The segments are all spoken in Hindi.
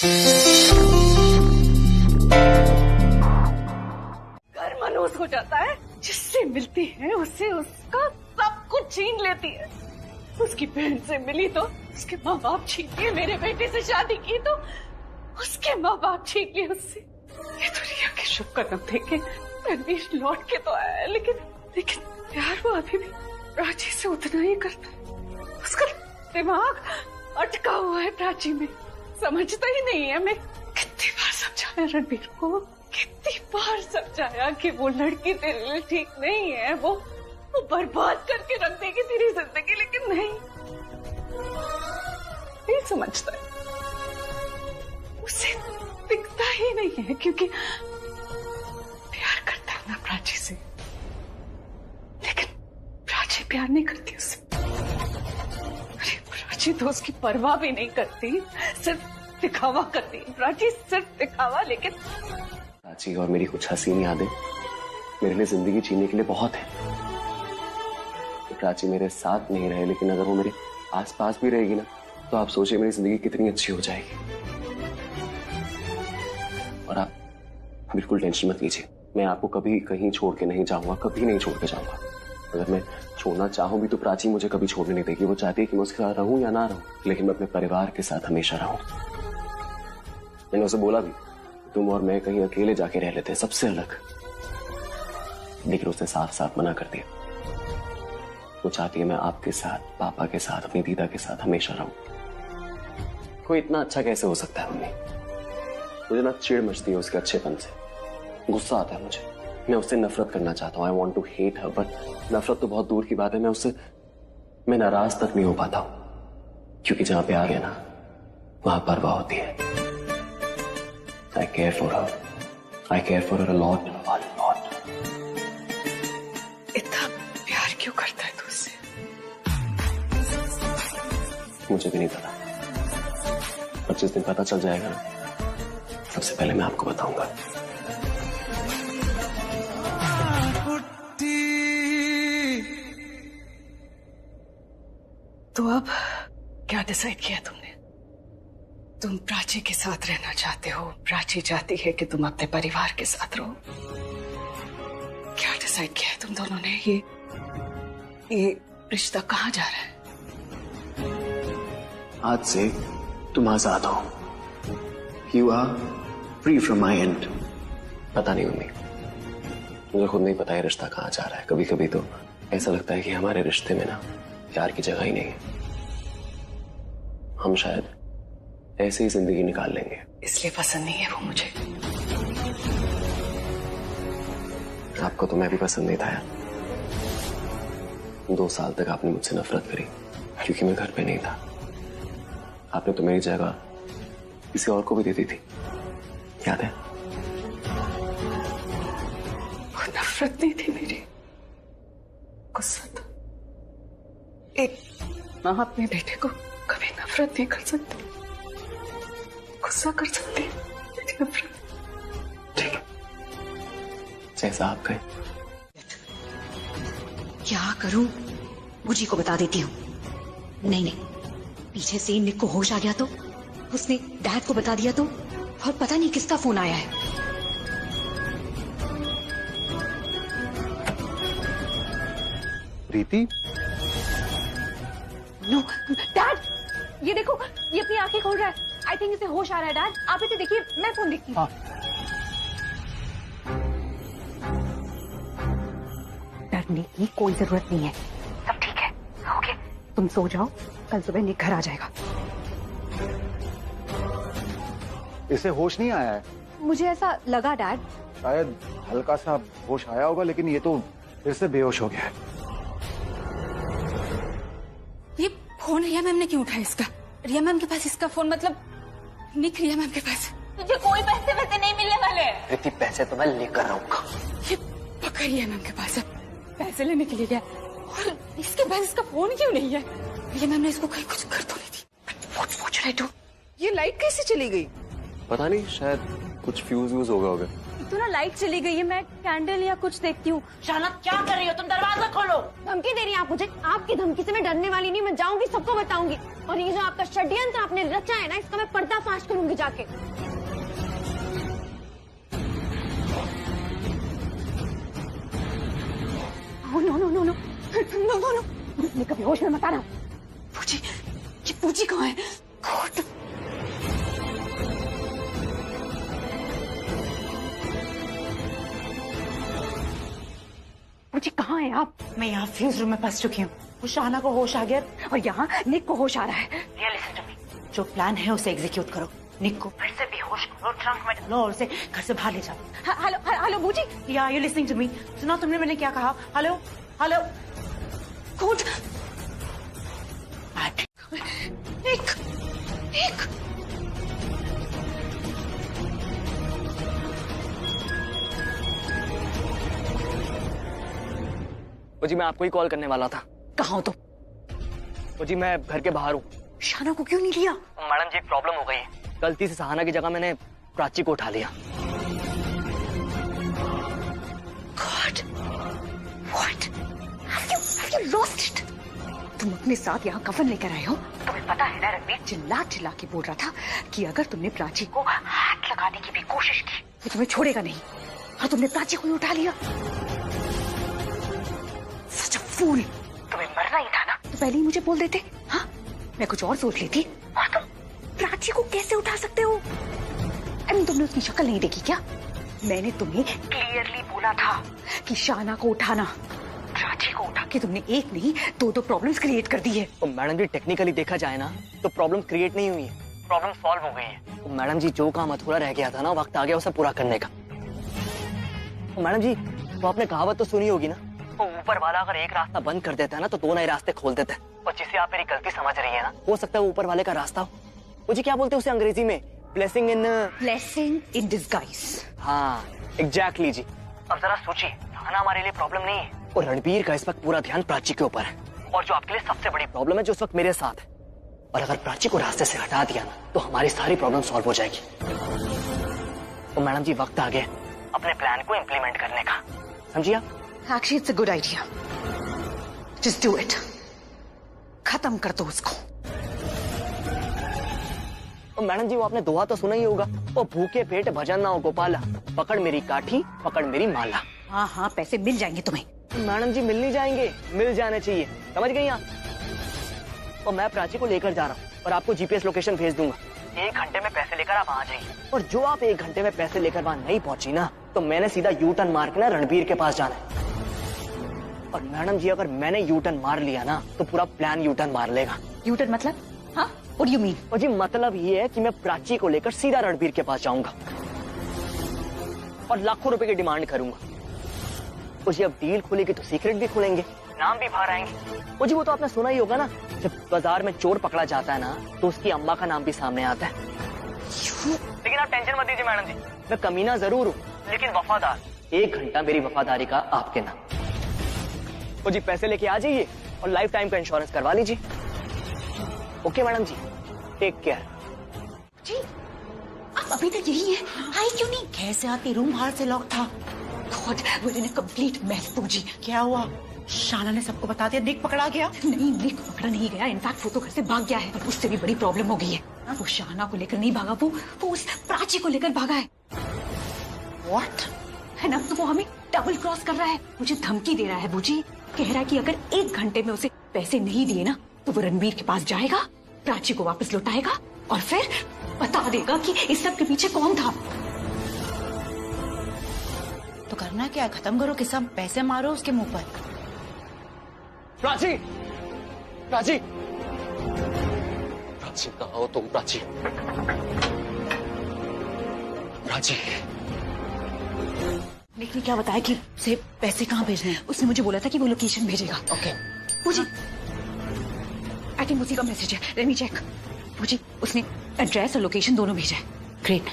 घर मनोज हो जाता है, जिससे मिलती है उससे उसका सब कुछ छीन लेती है। उसकी बहन से मिली तो उसके माँ बाप छीन लिए, मेरे बेटे से शादी की तो उसके माँ बाप छीन लिए उससे। ये तो रिया के शुभ कदम देखे रणवीर लौट के तो आया, लेकिन प्यार वो अभी भी प्राची से उतना ही करता है। उसका दिमाग अटका हुआ है प्राची में, समझता ही नहीं है। मैं कितनी बार समझाया रणवीर को, कितनी बार समझाया कि वो लड़की तेरे लिए ठीक नहीं है, वो बर्बाद करके रख देगी तेरी जिंदगी, लेकिन नहीं समझता है। उसे दिखता ही नहीं है, क्योंकि प्यार करता है ना प्राची से, लेकिन प्राची प्यार नहीं करती उससे। अरे प्राची तो उसकी परवाह भी नहीं करती, सिर्फ दिखावा करती है। प्राची सिर्फ दिखावा। लेकिन प्राची और मेरी कुछ हसीन यादें मेरे लिए जिंदगी जीने के लिए बहुत है। तो प्राची मेरे साथ नहीं रहे, लेकिन अगर वो मेरे आसपास भी रहेगी ना, तो आप सोचिए मेरी जिंदगी कितनी अच्छी हो जाएगी। और आप बिल्कुल टेंशन मत लीजिए, मैं आपको कभी कहीं छोड़ के नहीं जाऊंगा, कभी नहीं छोड़ के जाऊंगा। अगर मैं छोड़ना चाहूं भी तो प्राची मुझे कभी छोड़ने नहीं देगी। वो चाहती है कि मैं उसके साथ रहूं या ना रहूं, लेकिन मैं अपने परिवार के साथ हमेशा रहूं। मैंने उसे बोला भी, तुम और मैं कहीं अकेले जाके रह लेते हैं, सबसे अलग, लेकिन उसने साफ साफ मना कर दिया। वो चाहती है मैं आपके साथ, पापा के साथ, अपनी दीदा के साथ हमेशा रहूं। कोई इतना अच्छा कैसे हो सकता है मम्मी? मुझे ना चिढ़ मचती है उसके अच्छेपन से, गुस्सा आता है मुझे। मैं उससे नफरत करना चाहता हूँ, I want to hate her, बट नफरत तो बहुत दूर की बात है। मैं नाराज तक नहीं हो पाता हूँ, क्योंकि जहां प्यार है ना, वहां परवाह होती है। I care for her. I care for her a lot, a lot. इतना प्यार क्यों करता है तू उससे? मुझे भी नहीं पता, पर जिस दिन पता चल जाएगा ना, सबसे पहले मैं आपको बताऊंगा। तो अब क्या डिसाइड किया तुमने? तुम प्राची के साथ रहना चाहते हो, प्राची चाहती है कि तुम अपने परिवार के साथ रहो। क्या डिसाइड किया है तुम दोनों ने? ये रिश्ता कहाँ जा रहा है? आज से तुम आजाद हो। You are free from my end. पता नहीं मम्मी, मुझे खुद नहीं पता है रिश्ता कहाँ जा रहा है। कभी कभी तो ऐसा लगता है कि हमारे रिश्ते में ना प्यार की जगह ही नहीं है। हम शायद ऐसे ही जिंदगी निकाल लेंगे। इसलिए पसंद नहीं है वो मुझे। आपको तो मैं भी पसंद नहीं था यार। 2 साल तक आपने मुझसे नफरत करी, क्योंकि मैं घर पे नहीं था। आपने तो मेरी जगह किसी और को भी दे दी थी, याद है? वो नफरत नहीं थी मेरी, गुस्सा था। एक माँ अपने बेटे को कभी नफरत नहीं कर सकती, गुस्सा कर सकती है, नफरत। ठीक है, जैसा आप कहें। क्या करूं? बुजी को बता देती हूँ। नहीं, पीछे से निक को होश आ गया तो उसने डैड को बता दिया तो, और पता नहीं किसका फोन आया है। प्रीति? नो डैड, ये देखो, ये अपनी आंखें खोल रहा है। आई थिंक इसे होश आ रहा है। डैड आप इसे देखिए, मैं फोन देखती हूँ। हाँ। डरने की कोई जरूरत नहीं है, सब ठीक है। ओके, तुम सो जाओ, कल सुबह निक घर आ जाएगा। इसे होश नहीं आया है? मुझे ऐसा लगा डैड। शायद हल्का सा होश आया होगा, लेकिन ये तो फिर से बेहोश हो गया है। ये फोन रिया मैम ने क्यों उठाया इसका? रिया मैम के पास इसका फोन, मतलब निक रिया मैम के पास। तुझे कोई पैसे वैसे नहीं मिलने वाले। प्रीति, पैसे तो मैं लेकर रहूंगा। ये पक्का रिया मैम के पास है, पैसे लेने के लिए गया, और इसके पास इसका फोन क्यों नहीं है? रिया मैम ने इसको कहीं कुछ कर तो नहीं थी। पूछ रहे तू, ये लाइट कैसे चली गई? पता नहीं, शायद कुछ फ्यूज होगा। तो ना लाइट चली गई है, मैं कैंडल या कुछ देखती हूँ। शाना क्या कर रही हो तुम? दरवाजा खोलो। धमकी दे रही हैं आप मुझे? आपकी धमकी से मैं डरने वाली नहीं, मैं जाऊंगी, सबको बताऊंगी। और ये जो आपका षड्यंत्र आपने रचा है ना, इसका मैं पर्दाफाश करूंगी जाके। No no no no no no no, मैं कभी होश में मत आना। पूजी, ये पूजी कहाँ है? गॉड। पूजी कहाँ है आप? मैं यहाँ फ्यूज रूम में फंस चुकी हूँ। वो शाना को होश आ गया और यहाँ निक को होश आ रहा है। लिसन टू मी, जो प्लान है उसे एग्जीक्यूट करो। निक को फिर से बेहोश करो, ट्रंक में डालो और उसे घर से बाहर ले जाओ। हेलो हेलो पूजी। या यू लिसनिंग टू मी? सुना तुमने मैंने क्या कहा? Hello hello. गुड। निक निक। वो जी मैं आपको ही कॉल करने वाला था। कहाँ हो तुम? वो जी मैं घर के बाहर हूँ। शाना को क्यों नहीं लिया? मैडम जी एक प्रॉब्लम हो गई है। गलती से सहाना की जगह मैंने प्राची को उठा लिया। God, what? Have you lost it? तुम अपने साथ यहाँ कफन लेकर आए हो? तुम्हें पता है ना रणवीर, चिल्ला चिल्ला के बोल रहा था कि अगर तुमने प्राची को हाथ लगाने की भी कोशिश की तो तुम्हें छोड़ेगा नहीं, और तुमने प्राची को ही उठा लिया। Such a fool! तुम्हें मरना ही था ना, तो पहले ही मुझे बोल देते। हाँ, मैं कुछ और सोच लेती। और तुम प्राची को कैसे उठा सकते हो? तुमने उसकी शक्ल नहीं देखी क्या? मैंने तुम्हें क्लियरली बोला था कि शाना को उठाना। प्राची को उठा के तुमने एक नहीं दो प्रॉब्लम्स क्रिएट कर दी है। तो मैडम जी टेक्निकली देखा जाए ना तो प्रॉब्लम क्रिएट नहीं हुई है, प्रॉब्लम सॉल्व हो गई है। तो मैडम जी जो काम अधूरा रह गया था ना, वक्त आ गया उसे पूरा करने का। तो मैडम जी तो आपने कहावत तो सुनी होगी ना, तो ऊपर वाला अगर एक रास्ता बंद कर देता है ना तो दो नए रास्ते खोल देता है। और जिसे आप मेरी गलती समझ रही है ना, हो सकता है वो ऊपर वाले का रास्ता हो। मुझे क्या बोलते हैं उसे अंग्रेजी में? Blessing in disguise. हाँ एग्जैक्टली जी। अब जरा सोचिए, सहाना हमारे लिए प्रॉब्लम नहीं है और रणबीर का इस वक्त पूरा ध्यान प्राची के ऊपर है, और जो आपके लिए सबसे बड़ी प्रॉब्लम है जो इस वक्त मेरे साथ है। और अगर प्राची को रास्ते से हटा दिया ना तो हमारी सारी प्रॉब्लम सॉल्व हो जाएगी। तो मैडम जी वक्त आ गया अपने प्लान को इम्प्लीमेंट करने का, समझिए आप? Actually, it's a good idea. Just do it. खत्म कर दो उसको। तो मैडम जी वो आपने दोहा तो सुना ही होगा, वो भूखे पेट भजन ना हो गोपाला, पकड़ मेरी काठी पकड़ मेरी माला। हाँ हाँ, पैसे मिल जाएंगे तुम्हें। मैडम जी मिल नहीं जाएंगे, मिल जाने चाहिए, समझ गई आप? और मैं प्राची को लेकर जा रहा हूँ और आपको जीपीएस लोकेशन भेज दूंगा। 1 घंटे में पैसे लेकर आप आ जाइए, और जो आप 1 घंटे में पैसे लेकर वहां नहीं पहुंची ना तो मैंने सीधा यू टर्न मार के ना रणबीर के पास जाना है। और मैडम जी अगर मैंने यू टर्न मार लिया ना तो पूरा प्लान यू टर्न मार लेगा। यू टर्न मतलब? हाँ, व्हाट डू यू मीन? और जी मतलब ये है कि मैं प्राची को लेकर सीधा रणबीर के पास जाऊंगा और लाखों रुपए की डिमांड करूंगा। और जी अब डील खुलेगी तो सीक्रेट भी खुलेंगे, नाम भी बाहर आएंगे। और जी वो तो आपने सुना ही होगा ना, जब बाजार में चोर पकड़ा जाता है ना तो उसकी अम्मा का नाम भी सामने आता है। लेकिन आप टेंशन मत लीजिए मैडम जी, मैं कमीना जरूर हूँ लेकिन वफादार। 1 घंटा मेरी वफादारी का आपके नाम। तो जी पैसे लेके आ जाइए और लाइफ टाइम का इंश्योरेंस करवा लीजिए। ओके मैडम जी, टेक केयर। जी आप अभी तक यही हैं? आई क्यों नहीं? कैसे आती? रूम बाहर से लॉक था। God, we're in a complete mess, पूजी। क्या हुआ? शाना ने सबको बता दिया, निक पकड़ा गया? नहीं, निक पकड़ा नहीं गया, इनफैक्ट वो तो घर से भाग गया है। पर उससे भी बड़ी प्रॉब्लम हो गई है। वो शाना को लेकर नहीं भागा, वो उस प्राची को लेकर भागा है। What? है ना, तो वो हमें डबल क्रॉस कर रहा है, मुझे धमकी दे रहा है। बूजी कह रहा है कि अगर 1 घंटे में उसे पैसे नहीं दिए ना तो वो रणबीर के पास जाएगा, प्राची को वापस लौटाएगा और फिर बता देगा कि इस सब के पीछे कौन था। तो करना क्या? खत्म करो कि सब पैसे मारो उसके मुंह पर। प्राची, प्राची, प्राची कहाँ हो तुम? प्राची, प्राची। निक ने क्या बताया कि उसे पैसे कहाँ भेजने हैं? उसने मुझे बोला था कि वो लोकेशन भेजेगा। ओके। पूजी आई थिंक उसी का मैसेज है, लेट मी चेक। पूजी उसने एड्रेस और लोकेशन दोनों भेजा है। ग्रेट।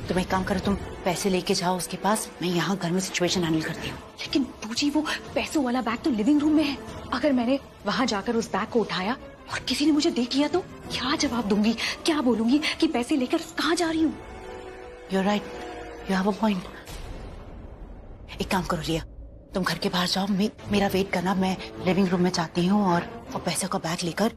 तुम एक काम करो, तुम पैसे लेके जाओ उसके पास, मैं यहाँ घर में सिचुएशन हैंडल करती हूँ। लेकिन पूजी वो पैसों वाला बैग तो लिविंग रूम में है। अगर मैंने वहां जाकर उस बैग को उठाया और किसी ने मुझे देख लिया तो क्या जवाब दूंगी? क्या बोलूंगी कि पैसे लेकर कहाँ जा रही हूँ? You're right. You have a point. एक काम करो रिया, तुम घर के बाहर जाओ, मेरा वेट करना, मैं लिविंग रूम में जाती हूँ और पैसे का बैग लेकर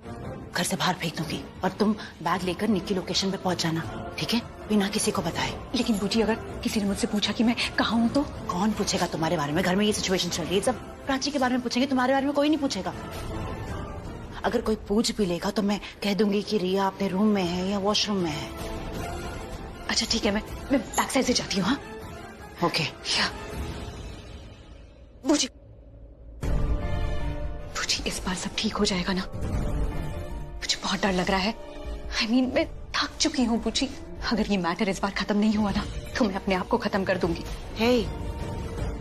घर से बाहर फेंक दूंगी और तुम बैग लेकर निक की लोकेशन पे पहुंच जाना, ठीक है? बिना किसी को बताए। लेकिन बूजी अगर किसी ने मुझसे पूछा कि मैं कहाँ हूँ तो? कौन पूछेगा तुम्हारे बारे में? घर में ये सिचुएशन चल रही है, सब प्राची के बारे में पूछेंगे, तुम्हारे बारे में कोई नहीं पूछेगा। अगर कोई पूछ भी लेगा तो मैं कह दूंगी कि रिया अपने रूम में है या वॉशरूम में है। अच्छा ठीक है, मैं बैक साइड से जाती हूँ। हाँ ओके। बूजी इस बार सब ठीक हो जाएगा ना? मुझे बहुत डर लग रहा है। I mean, मैं थक चुकी हूँ बूजी। अगर ये मैटर इस बार खत्म नहीं हुआ ना तो मैं अपने आप को खत्म कर दूंगी। हे,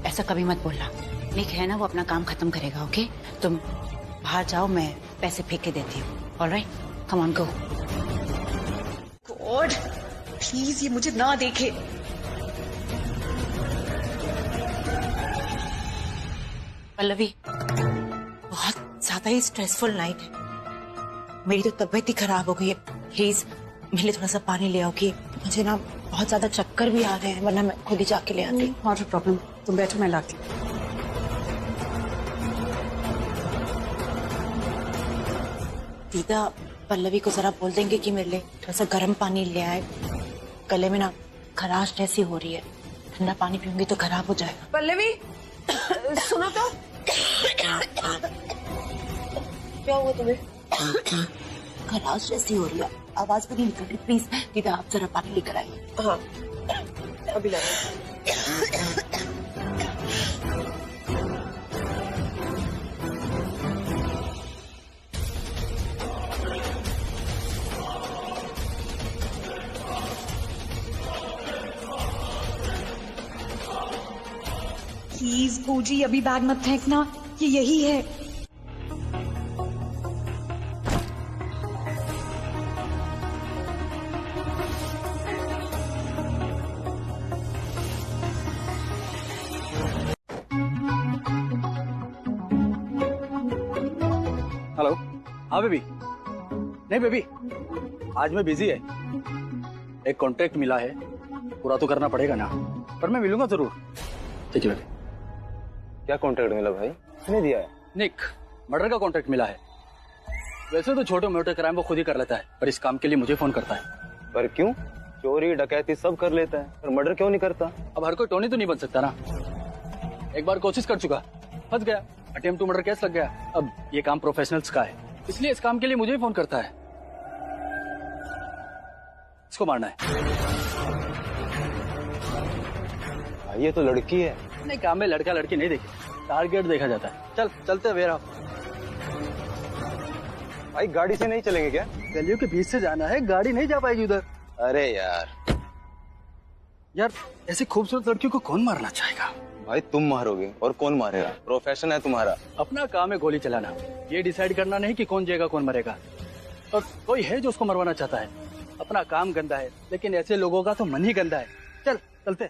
ऐसा कभी मत बोलना। निक है ना, वो अपना काम खत्म करेगा। ओके, तुम बाहर जाओ, मैं पैसे फेंक के देती हूँ। Alright, come on go. God please ये मुझे ना देखे। पल्लवी, बहुत ज्यादा ही स्ट्रेसफुल नाइट है, मेरी तो तबीयत ही खराब हो गई है। प्लीज मेरे लिए थोड़ा सा पानी ले आओ कि मुझे ना बहुत ज्यादा चक्कर भी आ रहे हैं, वरना मैं खुद ही जाके ले आती। नॉट अ प्रॉब्लम, तुम बैठो, मैं लाती हूँ। दीदा, पल्लवी को जरा बोल देंगे कि मेरे लिए थोड़ा सा गर्म पानी ले आए, गले में ना खराश जैसी हो रही है, ठंडा पानी पीऊंगी तो खराब हो जाएगा। पल्लवी सुनो तो। क्या हुआ तुम्हें? खराश जैसी हो रही है, आवाज भी नहीं निकल रही। प्लीज दीदा, आप जरा पानी लेकर आइए। हाँ अभी ला। प्लीज बूजी अभी बैग मत फेंकना, ये यही है। हेलो। हाँ बेबी। नहीं बेबी, आज मैं बिजी है, एक कॉन्ट्रैक्ट मिला है, पूरा तो करना पड़ेगा ना, पर मैं मिलूंगा जरूर। ठीक है बेबी। क्या कॉन्ट्रैक्ट मिला भाई? किसने दिया है? निक, मर्डर का कॉन्ट्रैक्ट मिला है। वैसे तो छोटे मोटे क्राइम वो खुद ही कर लेता है, पर इस काम के लिए मुझे फोन करता है। पर क्यों? चोरी डकैती सब कर लेता है, पर मर्डर क्यों नहीं करता? अब हर कोई टोनी तो नहीं बन सकता ना। एक बार कोशिश कर चुका, फंस गया, अटेम्प्ट टू मर्डर केस लग गया। अब ये काम प्रोफेशनल्स का है, इसलिए इस काम के लिए मुझे ही फोन करता है। इसको मारना है। भाई ये तो लड़की है। नहीं, काम में लड़का लड़की नहीं देखी, टारगेट देखा जाता है। चल चलते वेयर आप। भाई गाड़ी से नहीं चलेंगे क्या? गलियों के बीच से जाना है, गाड़ी नहीं जा पाएगी उधर। अरे यार ऐसी खूबसूरत लड़कियों को कौन मारना चाहेगा? भाई तुम मारोगे और कौन मारेगा? प्रोफेशन है तुम्हारा। अपना काम है गोली चलाना, ये डिसाइड करना नहीं कि कौन जिएगा कौन मरेगा। और कोई है जो उसको मरवाना चाहता है। अपना काम गंदा है, लेकिन ऐसे लोगों का तो मन ही गंदा है। चल चलते।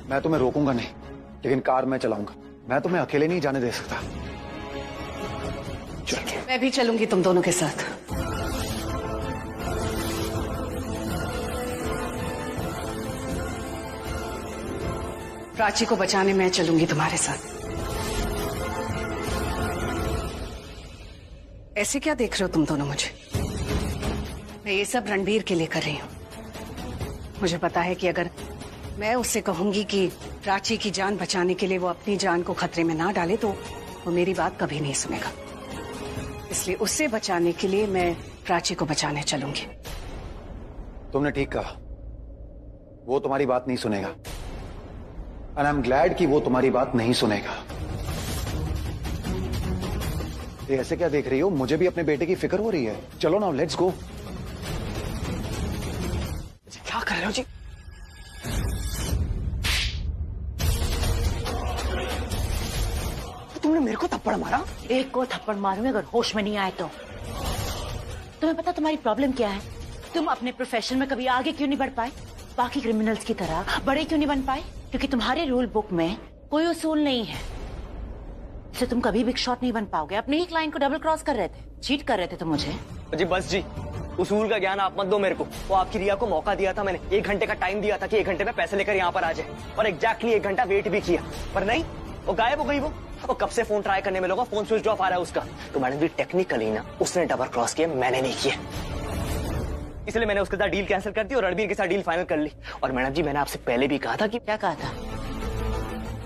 मैं तुम्हें रोकूंगा नहीं, लेकिन कार मैं चलाऊंगा। मैं तुम्हें अकेले नहीं जाने दे सकता। चल। मैं भी चलूंगी तुम दोनों के साथ। प्राची को बचाने मैं चलूंगी तुम्हारे साथ। ऐसे क्या देख रहे हो तुम दोनों मुझे? मैं ये सब रणबीर के लिए कर रही हूँ। मुझे पता है कि अगर मैं उससे कहूंगी कि प्राची की जान बचाने के लिए वो अपनी जान को खतरे में ना डाले तो वो मेरी बात कभी नहीं सुनेगा। इसलिए उससे बचाने के लिए मैं प्राची को बचाने चलूंगी। तुमने ठीक कहा, वो तुम्हारी बात नहीं सुनेगा। एंड आई एम ग्लैड कि वो तुम्हारी बात नहीं सुनेगा। ये ऐसे क्या देख रही हो? मुझे भी अपने बेटे की फिक्र हो रही है। चलो ना, लेट्स गो। क्या कर रहे हो जी? तुमने मेरे को थप्पड़ मारा? एक को थप्पड़ मारूंगी अगर होश में नहीं आए तो। तुम्हें पता तुम्हारी प्रॉब्लम क्या है? तुम अपने प्रोफेशन में कभी आगे क्यों नहीं बढ़ पाए? बाकी क्रिमिनल्स की तरह बड़े क्यों नहीं बन पाए? क्योंकि तुम्हारे रूल बुक में कोई उसूल नहीं है। इससे तुम कभी बिग शॉट नहीं बन पाओगे। अपने ही क्लाइंट को डबल क्रॉस कर रहे थे, चीट कर रहे थे तुम मुझे। जी बस जी, उसूल का ज्ञान आप मत दो मेरे को। वो आपकी रिया को मौका दिया था मैंने, 1 घंटे का टाइम दिया था कि 1 घंटे में पैसे लेकर यहाँ पर आ जाए, और एग्जैक्टली 1 घंटा वेट भी किया, पर नहीं, वो गायब हो गई। वो कब से फोन ट्राई करने में लगा, फोन स्विच ऑफ आ रहा है उसका। तो मैडम जी टेक्निकली ना उसने डबल क्रॉस किया, मैंने नहीं किया, इसलिए मैंने उसके साथ डील कैंसिल कर दी और रणबीर के साथ डील फाइनल कर ली। और मैडम जी मैंने आपसे पहले भी कहा था कि क्या कहा था?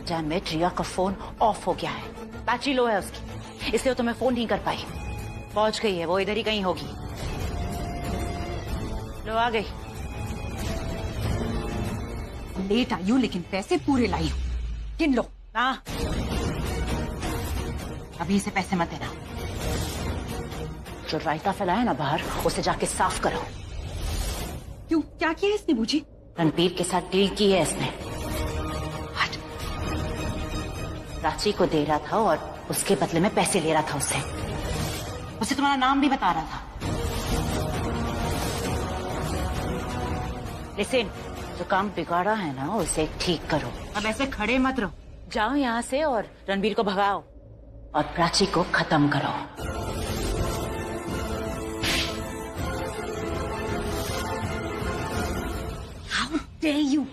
डैम इट, रिया का फोन ऑफ हो गया है, बैटरी लो है उसकी, इसलिए तो मैं फोन नहीं कर पाई। पहुंच गई है, वो इधर ही कहीं होगी। लो आ गई। लेट आई हूँ लेकिन पैसे पूरे लाई हूँ, गिन लो। ना, अभी इसे पैसे मत देना। जो रायता फैलाया ना बाहर, उसे जाके साफ करो। क्यों, क्या किया इसने बूजी? रणबीर के साथ डील की है इसने। हट। प्राची को दे रहा था और उसके बदले में पैसे ले रहा था उससे। उसे तुम्हारा नाम भी बता रहा था। लिसन, जो काम बिगाड़ा है ना उसे ठीक करो। अब ऐसे खड़े मत रहो, जाओ यहाँ से और रणबीर को भगाओ और प्राची को खत्म करो। How dare you?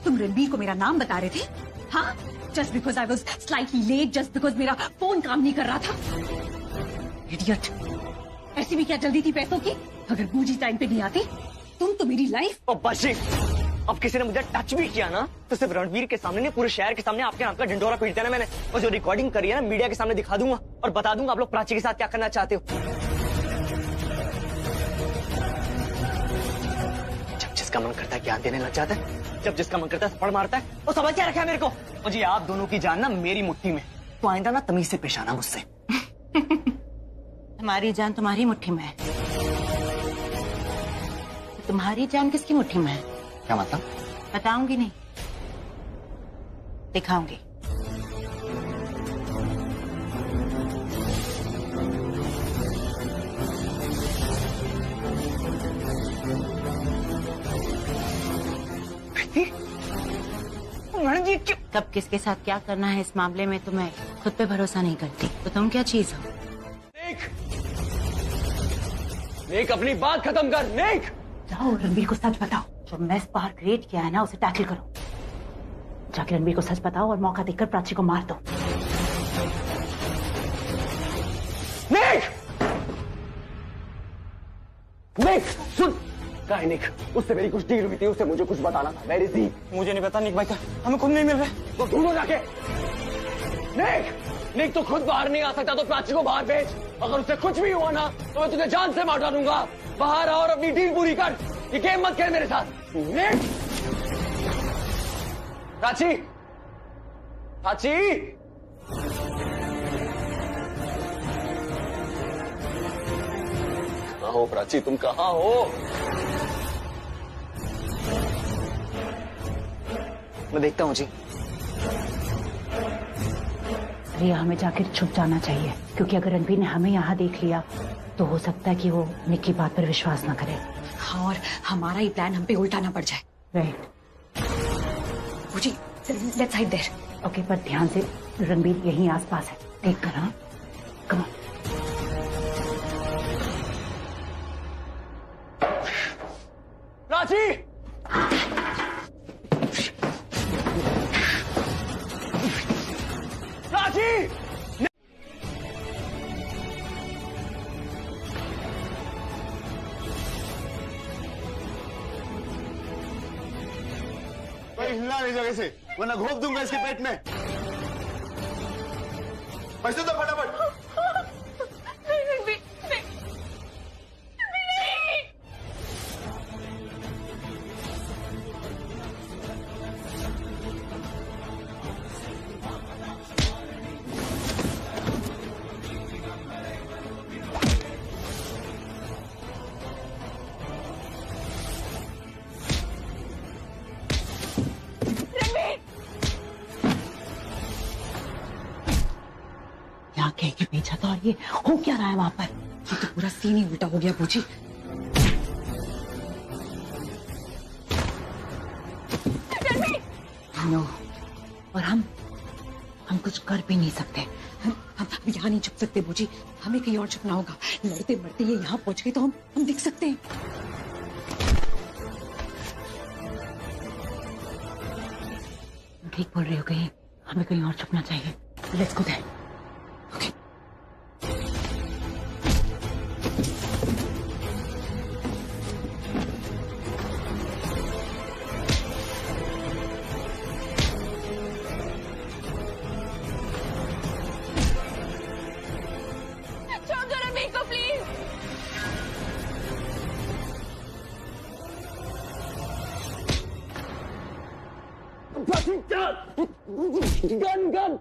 तुम रणबीर को मेरा नाम बता रहे थे? हाँ? Just because I was slightly late, just because मेरा फोन काम नहीं कर रहा था? Idiot! ऐसी भी क्या जल्दी थी पैसों की? अगर बूजी टाइम पे नहीं आती, तुम तो मेरी लाइफ। ओ बस जी, अब किसी ने मुझे टच भी किया ना तो सिर्फ रणबीर के सामने नहीं, पूरे शहर के सामने आपके नाम का ढिंढोरा पीट देना मैंने। और जो रिकॉर्डिंग करी है ना, मीडिया के सामने दिखा दूंगा और बता दूंगा आप लोग प्राची के साथ क्या करना चाहते हो। जब जिसका मन करता है ज्ञान देने लग जाता है, जब जिसका मन करता है थप्पड़ मारता है। वो समझ क्या रखा है मेरे को? और जी आप दोनों की जान ना मेरी मुट्ठी में, तो आइंदा ना तमीज से पेश आना मुझसे। तुम्हारी जान तुम्हारी मुट्ठी में है, तुम्हारी जान किसकी मुट्ठी में है? क्या मतलब? बताऊंगी नहीं, दिखाऊंगी। मैडम जी क्यों? कब किसके साथ क्या करना है इस मामले में तुम्हें खुद पे भरोसा नहीं करती, तो तुम क्या चीज हो? नेक अपनी बात खत्म कर। नेक जाओ रणबीर को सच बताओ, जो मैस बाहर क्रिएट किया है ना उसे टैकल करो। जाके रणबीर को सच बताओ और मौका देकर प्राची को मार दो। निक! निक, सुन! कहा है निक? उससे मेरी कुछ डील हुई थी, उससे मुझे कुछ बताना था। Where is he? मुझे नहीं पता निक भाई का, हमें खुद नहीं मिल रहे। तो ढूंढो जाके। निक! निक तो खुद बाहर नहीं आ सकता तो प्राची को बाहर भेज। अगर उससे कुछ भी हुआ ना तो मैं तुझे जान से मार डालूंगा। बाहर आ और अपनी डील पूरी कर। ये गेम मत खेल मेरे साथ। निक! प्राची! प्राची! कहाँ हो प्राची, तुम कहाँ हो? मैं देखता हूँ जी। रिया हमें जाकर छुप जाना चाहिए, क्योंकि अगर रणबीर ने हमें यहाँ देख लिया तो हो सकता है कि वो निक की बात पर विश्वास न करे। हाँ, और हमारा ही प्लान हम पे उल्टा ना पड़ जाए। राइट। बूजी, लेट्स हाइड देयर। ओके, पर ध्यान से, रणबीर यहीं आसपास है, देख कर। हाँ, कम ऑन। प्राची! प्राची! भाई हिलना नहीं जगह से, वरना घोप दूंगा इसके पेट में। पैसे दो फटाफट। कह के भेजा था और ये हो क्या रहा है वहां पर? ये तो पूरा सीन ही उल्टा हो गया बूजी। नो, और हम कुछ कर भी नहीं सकते। हम यहाँ नहीं छुप सकते बूजी, हमें कहीं और छुपना होगा। लड़ते मरते ये यहाँ पहुंच गए तो हम दिख सकते हैं। ठीक बोल रही हो, कहीं हमें कहीं और छुपना चाहिए। Let's go there. ओके। छोड़ दो रणबीर को प्लीज। गन गन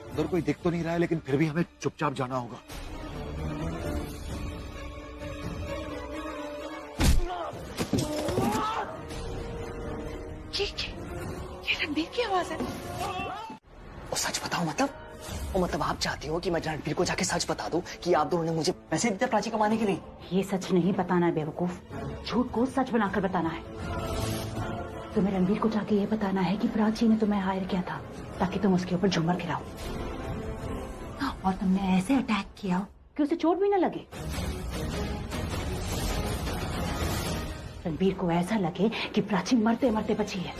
उधर कोई दिख तो नहीं रहा है, लेकिन फिर भी हमें चुपचाप जाना होगा। ये रणबीर की आवाज है। और सच बताओ मतलब आप चाहती हो कि मैं रणबीर को जाके सच बता दूं कि आप दोनों ने मुझे पैसे दिए प्राची कमाने के लिए? ये सच नहीं बताना है बेवकूफ, झूठ को सच बनाकर बताना है। तुम्हें रणबीर को जाके ये बताना है कि प्राची ने तुम्हें हायर किया था ताकि तुम उसके ऊपर झूमर गिराओ, और तुमने ऐसे अटैक किया कि उसे चोट भी न लगे। रणबीर को ऐसा लगे कि प्राची मरते मरते बची है।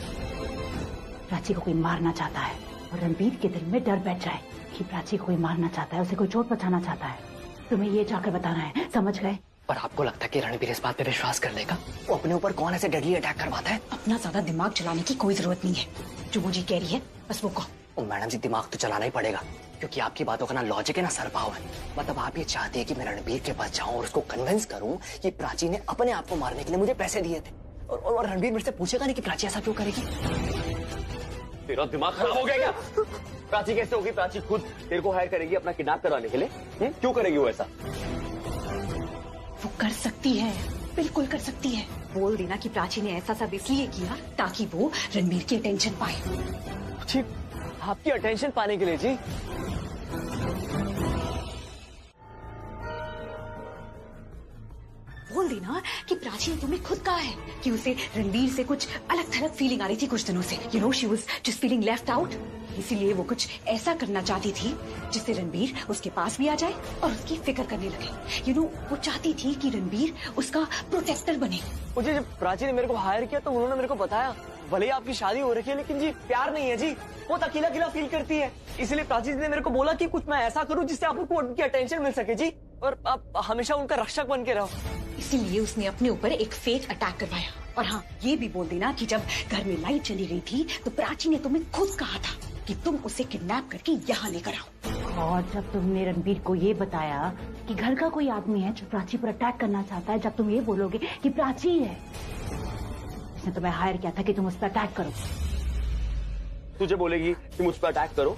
प्राची को कोई मारना चाहता है और रणबीर के दिल में डर बैठ जाए कि प्राची को कोई मारना चाहता है, उसे कोई चोट पहुंचाना चाहता है। तुम्हें ये जाकर बताना है, समझ गए? और आपको लगता है कि रणबीर इस बात पे विश्वास कर लेगा? वो अपने ऊपर कौन ऐसे डेडली अटैक करवाता है? अपना ज्यादा दिमाग चलाने की कोई जरूरत नहीं है, जो मुझे कह रही है बस वो कहो। मैडम जी, दिमाग तो चलाना ही पड़ेगा, क्योंकि आपकी बातों का ना लॉजिक है ना सरपाव है। मतलब आप ये चाहती है कि मैं रणबीर के पास जाऊं और उसको कन्विंस करूं कि प्राची ने अपने आप को मारने के लिए मुझे पैसे दिए थे, और रणबीर मेरे से पूछेगा नहीं कि प्राची ऐसा क्यों करेगी? तेरा दिमाग खराब हो गया क्या? प्राची कैसे होगी? प्राची खुद तेरे को हायर करेगी अपना किडनैप करवाने के लिए? क्यों करेगी वो ऐसा? वो कर सकती है, बिल्कुल कर सकती है। बोल देना कि प्राची ने ऐसा सब इसलिए किया ताकि वो रणबीर की अटेंशन पाए। जी, आपकी अटेंशन पाने के लिए? जी बोल देना कि प्राची ने तुम्हें खुद कहा है कि उसे रणबीर से कुछ अलग थलग फीलिंग आ रही थी कुछ दिनों से। You know, she was just feeling left out, इसीलिए वो कुछ ऐसा करना चाहती थी जिससे रणबीर उसके पास भी आ जाए और उसकी फिक्र करने लगे। यू नो, वो चाहती थी कि रणबीर उसका प्रोटेक्टर बने। मुझे जब प्राची ने मेरे को हायर किया तो उन्होंने मेरे को बताया, भले ही आपकी शादी हो रखी है लेकिन जी प्यार नहीं है जी, वो अकेला अकेला फील करती है। इसलिए प्राची ने मेरे को बोला कि कुछ मैं ऐसा करूं जिससे आपको उनकी अटेंशन मिल सके जी, और आप हमेशा उनका रक्षक बन के रहो। इसीलिए उसने अपने ऊपर एक फेक अटैक करवाया। और हाँ, ये भी बोल देना कि जब घर में लाइट चली गई थी तो प्राची ने तुम्हें खुद कहा था कि तुम उसे किडनैप करके यहाँ लेकर आओ। और जब तुमने रणबीर को ये बताया कि घर का कोई आदमी है जो प्राची पर अटैक करना चाहता है, जब तुम ये बोलोगे कि प्राची है जिसने तुम्हें हायर किया था कि तुम उस पर अटैक करो, तुझे बोलेगी कि मुझ पर अटैक करो,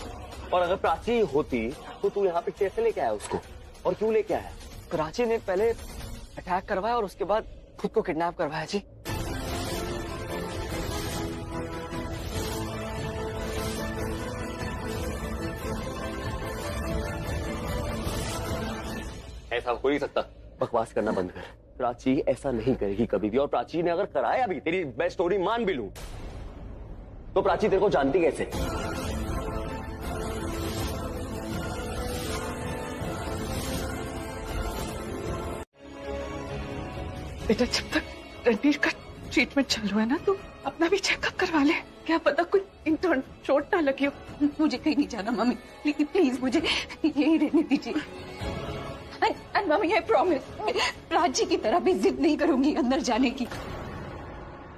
और अगर प्राची होती तो तू यहाँ पे कैसे लेके आया उसको, और क्यों लेके आया? प्राची ने पहले अटैक करवाया और उसके बाद खुद को किडनैप करवाया जी। ऐसा हो नहीं सकता, बकवास करना बंद कर। प्राची ऐसा नहीं करेगी कभी भी, और प्राची ने अगर कराया भी, तेरी मैं स्टोरी मान भी लूं, तो प्राची तेरे को जानती कैसे? बेटा, जब तक रणबीर का ट्रीटमेंट चल रहा है ना, तो अपना भी चेकअप करवा ले। क्या पता कोई इंटर्न चोट ना लगी हो। मुझे कहीं नहीं जाना मम्मी, प्लीज प्लीज मुझे यही रहने दीजिए। And mummy, I promise, Prachi की तरह भी जिद नहीं करूंगी अंदर जाने की,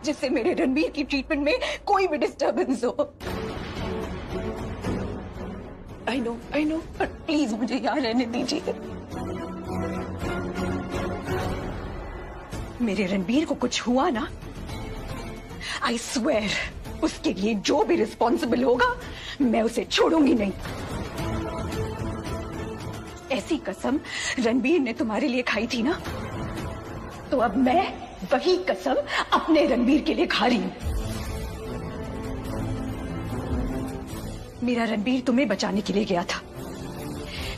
जिससे मेरे रणबीर की ट्रीटमेंट में कोई भी डिस्टर्बेंस हो। आई नो, बट प्लीज मुझे यहाँ रहने दीजिए। मेरे रणबीर को कुछ हुआ ना, आई स्वेयर उसके लिए जो भी रिस्पॉन्सिबल होगा मैं उसे छोड़ूंगी नहीं। ऐसी कसम रणबीर ने तुम्हारे लिए खाई थी ना, तो अब मैं वही कसम अपने रणबीर के लिए खा रही हूं। मेरा रणबीर तुम्हें बचाने के लिए गया था।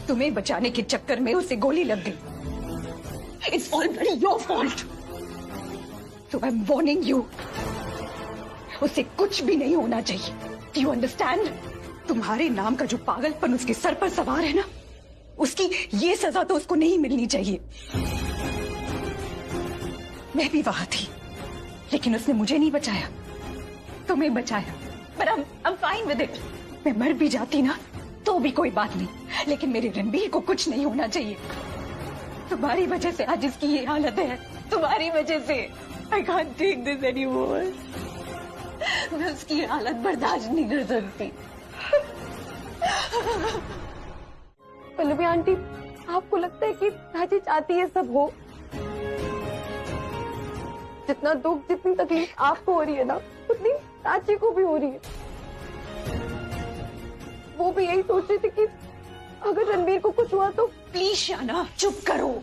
तुम्हें बचाने के चक्कर में उसे गोली लग गई। It's already your fault. So I'm warning you. उसे कुछ भी नहीं होना चाहिए। Do you understand? तुम्हारे नाम का जो पागलपन उसके सर पर सवार है ना, उसकी ये सजा तो उसको नहीं मिलनी चाहिए। मैं भी वहां थी, लेकिन उसने मुझे नहीं बचाया, तुम्हें बचाया। But I'm fine with it. मैं मर भी जाती ना तो भी कोई बात नहीं, लेकिन मेरे रणबीर को कुछ नहीं होना चाहिए। तुम्हारी वजह से आज इसकी ये हालत है, तुम्हारी वजह से। I can't take this anymore. मैं उसकी ये हालत बर्दाश्त नहीं कर सकती। पल्लवी आंटी, आपको लगता है कि प्राची चाहती है सब हो? जितना दुख, जितनी तकलीफ आपको हो रही है ना, उतनी प्राची को भी हो रही है। वो भी यही सोच रही थी कि अगर रणबीर को कुछ हुआ तो। प्लीज शाना, चुप करो।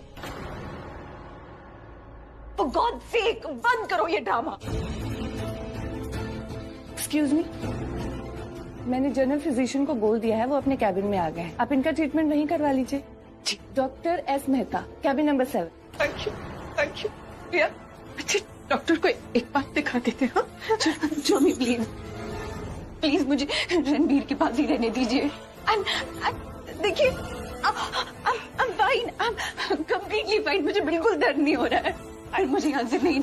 For God's sake, बंद करो ये ड्रामा। एक्सक्यूज मी, मैंने जनरल फिजिशियन को बोल दिया है, वो अपने कैबिन में आ गए हैं। आप इनका ट्रीटमेंट वहीं करवा लीजिए। Doctor S Mehta, cabin number 7। Thank you, thank you. Priya, अच्छा डॉक्टर को एक बात दिखा देते हैं। जोमी प्लीज, प्लीज मुझे रणबीर के पास ही रहने दीजिए। देखिए, I'm fine, I'm completely fine। मुझे बिल्कुल दर्द नहीं हो रहा है और मुझे यहाँ से नहीं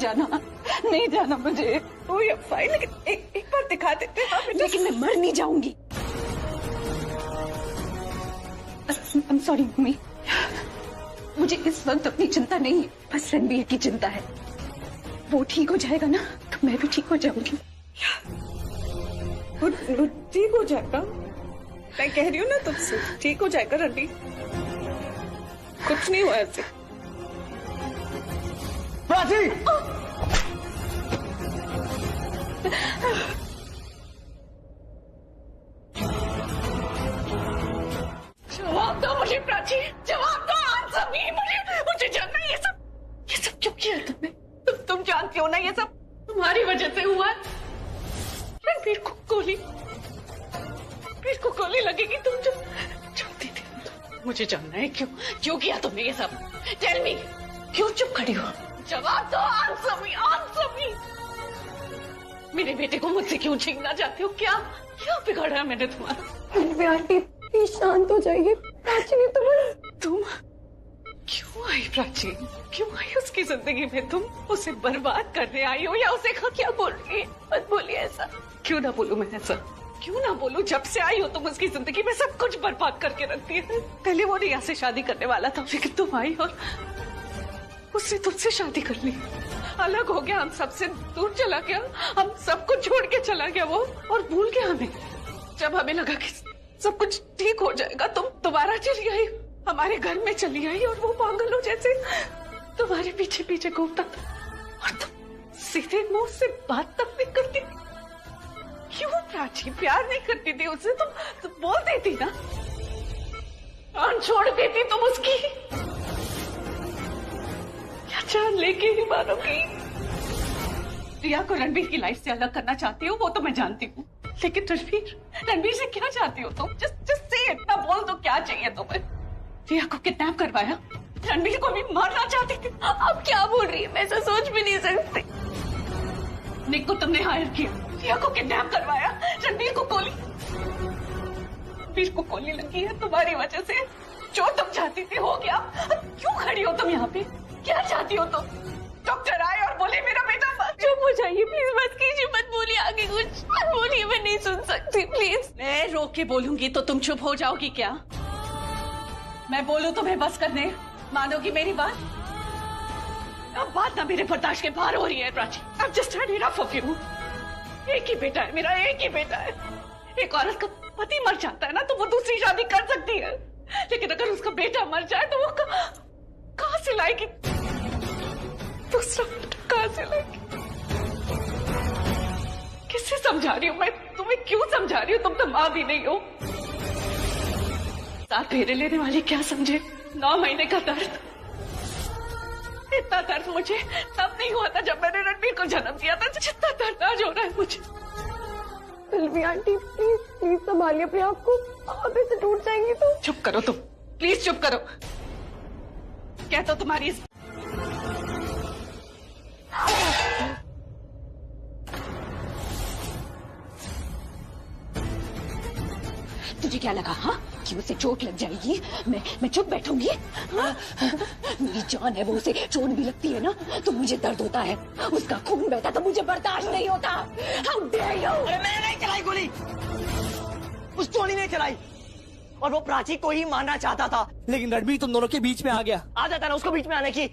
जाना मुझे। ओ ये फाइन, लेकिन एक बार दिखा देते हैं। लेकिन मैं मर नहीं जाऊंगी। I'm sorry मम्मी, मुझे इस वक्त अपनी चिंता नहीं है, बस रणबीर की चिंता है। वो ठीक हो जाएगा ना तो मैं भी ठीक हो जाऊंगी। वो ठीक हो जाएगा, मैं कह रही हूँ ना तुमसे, ठीक हो जाएगा रणबीर, कुछ नहीं हुआ ऐसे। प्राची! जवाब दो मुझे प्राची, जवाब दो आंसर मी, मुझे जानना है ये सब क्यों किया तुमने? तुम जानती हो ना ये सब तुम्हारी वजह से हुआ। रणबीर को गोली लगेगी, तुम चुपती थी। मुझे जानना है क्यों किया तुमने ये सब। टेल मी, क्यों चुप खड़ी हो? जवाब दो, आंसर मी। मेरे बेटे को मुझसे क्यों छीनना चाहते हो? क्या बिगाड़ा मैंने तुम्हारा? आंटी प्लीज शांत हो जाइए। प्राची ने तुम क्यों आई प्राची? क्यों आई उसकी जिंदगी में? तुम उसे बर्बाद करने आई हो या उसे क्या बोल रही है? मत बोलिए ऐसा। क्यों ना बोलूं मैं ऐसा? क्यों ना बोलूं? जब से आई हो तुम उसकी जिंदगी में सब कुछ बर्बाद करके रखती है। पहले वो रिया से शादी करने वाला था, लेकिन तुम आई और उससे तुमसे शादी कर ली, अलग हो गया, हम सबसे दूर चला गया, हम सब कुछ छोड़ के चला गया वो, और भूल गया हमें। जब हमें लगा कि सब कुछ ठीक हो जाएगा, तुम दोबारा चली आई, हमारे घर में चली आई, और वो पागलों जैसे तुम्हारे पीछे पीछे घूमता था, और तुम सीधे मुंह से बात तक नहीं करती। क्यों प्राची? प्यार नहीं करती थी उससे? तुम बोल देती ना, और छोड़ देती तुम उसकी। क्या जान लेके ही मारोगी? रिया को रणबीर की लाइफ से अलग करना चाहती हो, वो तो मैं जानती हूँ, लेकिन रणबीर से क्या चाहती हो तुम? जस्ट से इतना बोल दो, क्या चाहिए तुम्हें? रिया को किडनैप करवाया, रणबीर को भी मारना चाहती थी। अब क्या बोल रही है? मैं ऐसा सोच भी नहीं सकती। निक को तुमने हायर किया, रिया को किडनैप करवाया, रणबीर को गोली लगी है तुम्हारी वजह से। जो तुम चाहती थी हो गया। क्यों खड़ी हो तुम यहाँ पे? क्या चाहती हो तुम? डॉक्टर आए और बोले मेरा बेटा मत। चुप हो जाइए प्लीज, मत कीजिए, मत बोलिए आगे कुछ, मत बोलिए, मैं नहीं सुन सकती प्लीज। मैं रोक के बोलूंगी तो तुम चुप हो जाओगी क्या? मैं बोलूं तुम्हें बस करने मानोगी मेरी बात? अब बात ना मेरे बर्दाश्त के बाहर हो रही है Prachi. I've just had enough of you। एक ही बेटा है मेरा, एक ही बेटा है। एक औरत का पति मर जाता है ना तो वो दूसरी शादी कर सकती है, लेकिन अगर उसका बेटा मर जाए तो वो कहाँ से लाएगी दूसरा बेटा? कहाँ से लाएगी? किससे समझा रही हूँ मैं तुम्हें? क्यों समझा रही हूँ? तुम तो माँ भी नहीं हो। 7 फेरे लेने वाली क्या समझे 9 महीने का दर्द? इतना दर्द मुझे तब नहीं हुआ था जब मैंने रणबीर को जन्म दिया था, जितना दर्द आज हो रहा है मुझे। पल्लवी आंटी प्लीज प्लीज संभालिए अपने आप को, आप ऐसे टूट जाएंगी तो। चुप करो तुम, प्लीज चुप करो। क्या तो तुम्हारी तुझे क्या लगा हाँ कि उसे चोट लग जाएगी? मैं चुप बैठूंगी? हाँ? मेरी जान है, वो उसे चोट भी लगती है ना तो मुझे दर्द होता है, उसका खून बहता तो मुझे बर्दाश्त नहीं होता। How dare you? अरे मैंने नहीं चलाई गोली, उस टोनी ने चलाई, और वो प्राची को ही मारना चाहता था, लेकिन रणबीर तुम दोनों के बीच में आ गया। आ जाता ना उसको बीच में आने की।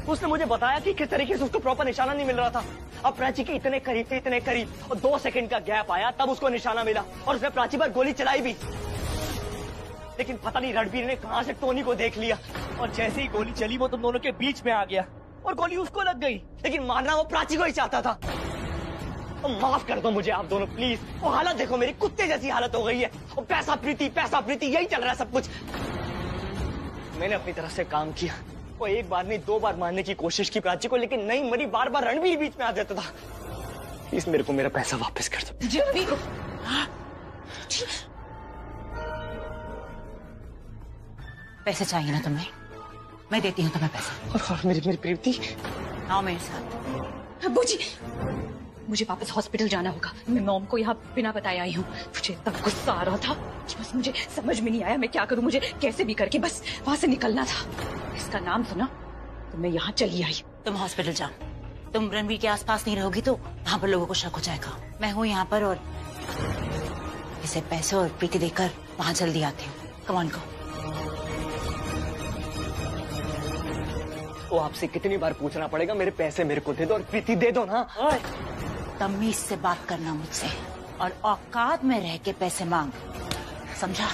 उसने मुझे बताया कि किस तरीके से उसको प्रॉपर निशाना नहीं मिल रहा था। अब प्राची के इतने करीब थे, इतने करीब, और 2 सेकंड का गैप आया तब उसको निशाना मिला और उसने प्राची पर गोली चलाई भी। लेकिन पता नहीं रणबीर ने कहां से टोनी को देख लिया और जैसे ही गोली चली वो तुम दोनों के बीच में आ गया और गोली उसको लग गई, लेकिन मारना वो प्राची को ही चाहता था। तो माफ कर दो मुझे आप दोनों प्लीज। वो हालत देखो, मेरी कुत्ते जैसी हालत हो गई है। और पैसा प्रीति यही चल रहा है सब कुछ। मैंने अपनी तरफ से काम किया, वो 1 बार नहीं 2 बार मारने की कोशिश की प्राची को, लेकिन नहीं मरी, बार बार रणबीर बीच में आ जाता था। प्लीज मेरे को मेरा पैसा वापस कर दो। जल्दी को पैसे चाहिए ना तुम्हें? मैं देती हूँ तुम्हें पैसा। और मेरी प्रीति आओ मेरे साथ। अब्बू जी, मुझे वापस हॉस्पिटल जाना होगा। मैं मॉम को यहाँ बिना बताए आई हूँ। मुझे इतना गुस्सा आ रहा था कि बस मुझे समझ में नहीं आया मैं क्या करूँ। मुझे कैसे भी करके बस वहाँ से निकलना था। इसका नाम सुना तो मैं यहाँ चली आई। तुम हॉस्पिटल जाओ, तुम रणबीर के आसपास नहीं रहोगी तो वहाँ पर लोगों को शक हो जाएगा। मैं हूँ यहाँ पर और इसे पैसे और प्रीति देकर वहाँ जल्दी आती हूँ। Come on go. वो आपसे कितनी बार पूछना पड़ेगा? मेरे पैसे मेरे को दे दो और प्रीति दे दो ना। तमीज से बात करना मुझसे और औकात में रह के पैसे मांग, समझा?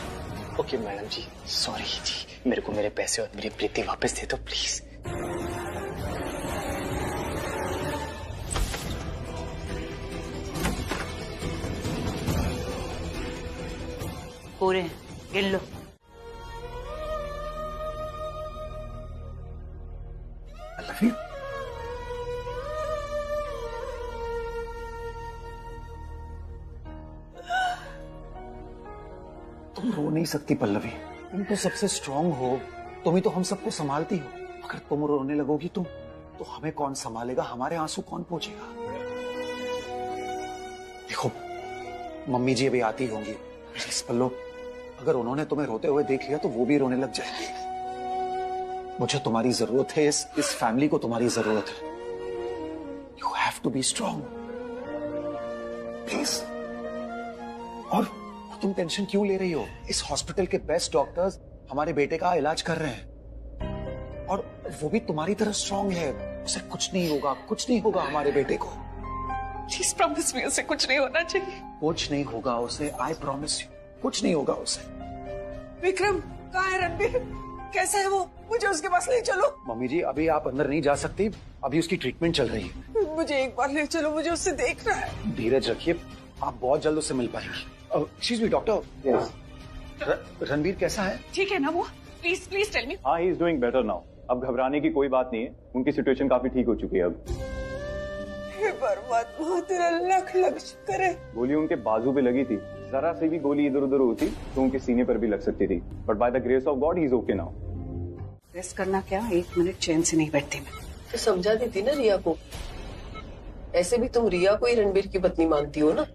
ओके मैडम जी, सॉरी जी, मेरे को मेरे पैसे और मेरी प्रीति वापस दे दो प्लीज। पूरे गिन लो। तुम रो नहीं सकती पल्लवी, तुम तो सबसे स्ट्रांग हो, तुम ही तो हम सबको संभालती हो। अगर तुम रोने लगोगी तो हमें कौन संभालेगा? हमारे आंसू कौन पोंछेगा? देखो मम्मी जी अभी आती होंगी, प्लीज पल्लो, अगर उन्होंने तुम्हें रोते हुए देख लिया तो वो भी रोने लग जाएंगे। मुझे तुम्हारी जरूरत है, इस फैमिली को तुम्हारी जरूरत है। You have to be strong please. और तुम टेंशन क्यों ले रही हो? इस हॉस्पिटल के बेस्ट डॉक्टर्स हमारे बेटे का इलाज कर रहे हैं और वो भी तुम्हारी तरह स्ट्रांग है। उसे कुछ नहीं होगा, कुछ नहीं होगा हमारे बेटे को। प्लीज प्रॉमिस मी, उसे कुछ नहीं होना चाहिए। कुछ नहीं होगा उसे, आई प्रॉमिस यू, कुछ नहीं होगा उसे। विक्रम कहाँ है? रणबीर कैसा है वो? मुझे उसके पास ले चलो। मम्मी जी अभी आप अंदर नहीं जा सकती, अभी उसकी ट्रीटमेंट चल रही है। मुझे एक बार ले चलो, मुझे उससे देखना है। धीरज रखिए, आप बहुत जल्द उससे मिल पाएंगे। एक्सक्यूज मी डॉक्टर, रणबीर कैसा है? ठीक है ना वो? Please please tell me. हाँ, he is doing better now. अब घबराने की कोई बात नहीं है, उनकी सिचुएशन काफी ठीक हो चुकी है अब। परमात्मा तेरा लख लख शुक्र है। गोली उनके बाजू पे लगी थी, जरा से भी गोली इधर उधर होती तो उनके सीने पर भी लग सकती थी, but by the grace of God he is okay now. Rest करना क्या, 1 मिनट चैन से नहीं बैठती मैं। तो समझा देती ना रिया को, ऐसे भी तुम रिया को ही रणबीर की पत्नी मानती हो ना।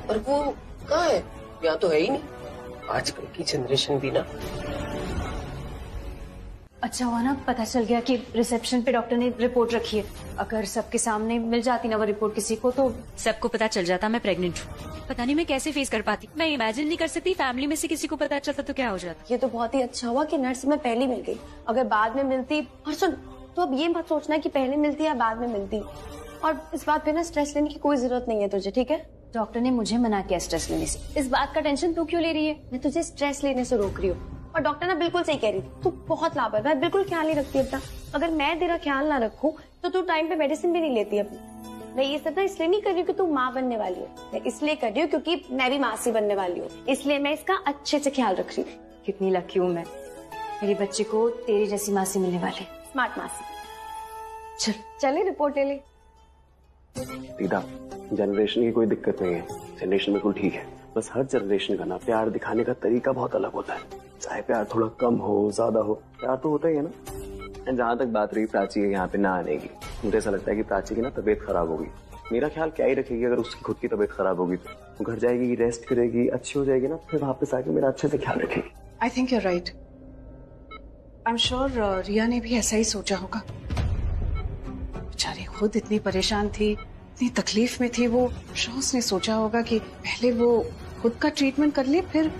और वो कहाँ है? यहाँ तो है ही नहीं। आजकल की जनरेशन भी ना। अच्छा हुआ ना पता चल गया कि रिसेप्शन पे डॉक्टर ने रिपोर्ट रखी है। अगर सबके सामने मिल जाती ना वो रिपोर्ट किसी को तो सबको पता चल जाता मैं प्रेग्नेंट हूँ। पता नहीं मैं कैसे फेस कर पाती। मैं इमेजिन नहीं कर सकती फैमिली में से किसी को पता चलता तो क्या हो जाता। ये तो बहुत ही अच्छा हुआ कि नर्स में पहले मिल गई। अगर बाद में मिलती, और सुन तो अब ये मत सोचना कि पहले मिलती या बाद में मिलती। और इस बात पे ना स्ट्रेस लेने की कोई जरूरत नहीं है तुझे, ठीक है? डॉक्टर ने मुझे मना किया स्ट्रेस लेने से। इस बात का टेंशन तू क्यों ले रही है? मैं तुझे स्ट्रेस लेने से रोक रही हूँ। और डॉक्टर ना बिल्कुल सही कह रही थी, तू बहुत लापरवाह, बिल्कुल ख्याल नहीं रखती अपना। अगर मैं तेरा ख्याल ना रखूं तो तू टाइम पे मेडिसिन भी नहीं लेती अपनी। मैं ये सब ना इसलिए नहीं कर रही हूँ कि तू माँ बनने वाली हो, मैं इसलिए कर रही हूँ क्योंकि मैं भी मासी बनने वाली हूँ, इसलिए मैं इसका अच्छे से ख्याल रख रही हूँ। कितनी लकी हूँ मैं, मेरी बच्ची को तेरी जैसी मासी मिलने वाली, स्मार्ट मासी। चल चले रिपोर्ट ले ले। दीदा जनरेशन की कोई दिक्कत नहीं है, जनरेशन बिल्कुल ठीक है। बस हर जनरेशन का ना प्यार दिखाने का तरीका बहुत अलग होता है। चाहे प्यार थोड़ा कम हो ज्यादा हो, प्यार तो होता ही है ना। जहां तक बात रही प्राची के यहाँ पे ना आने की, मुझे ऐसा लगता है कि प्राची की ना तबीयत खराब होगी। मेरा ख्याल क्या ही रखेगी, अगर उसकी खुद की तबीयत खराब होगी तो घर जाएगी, रेस्ट करेगी, अच्छी हो जाएगी ना, फिर वापस आके मेरा अच्छे से ख्याल रखेगी। I think you are right. I am sure Riya ने भी ऐसा ही सोचा होगा। बेचारी खुद इतनी परेशान थी, इतनी तकलीफ में थी, वो उसने सोचा होगा कि पहले वो खुद का ट्रीटमेंट कर ले, फिर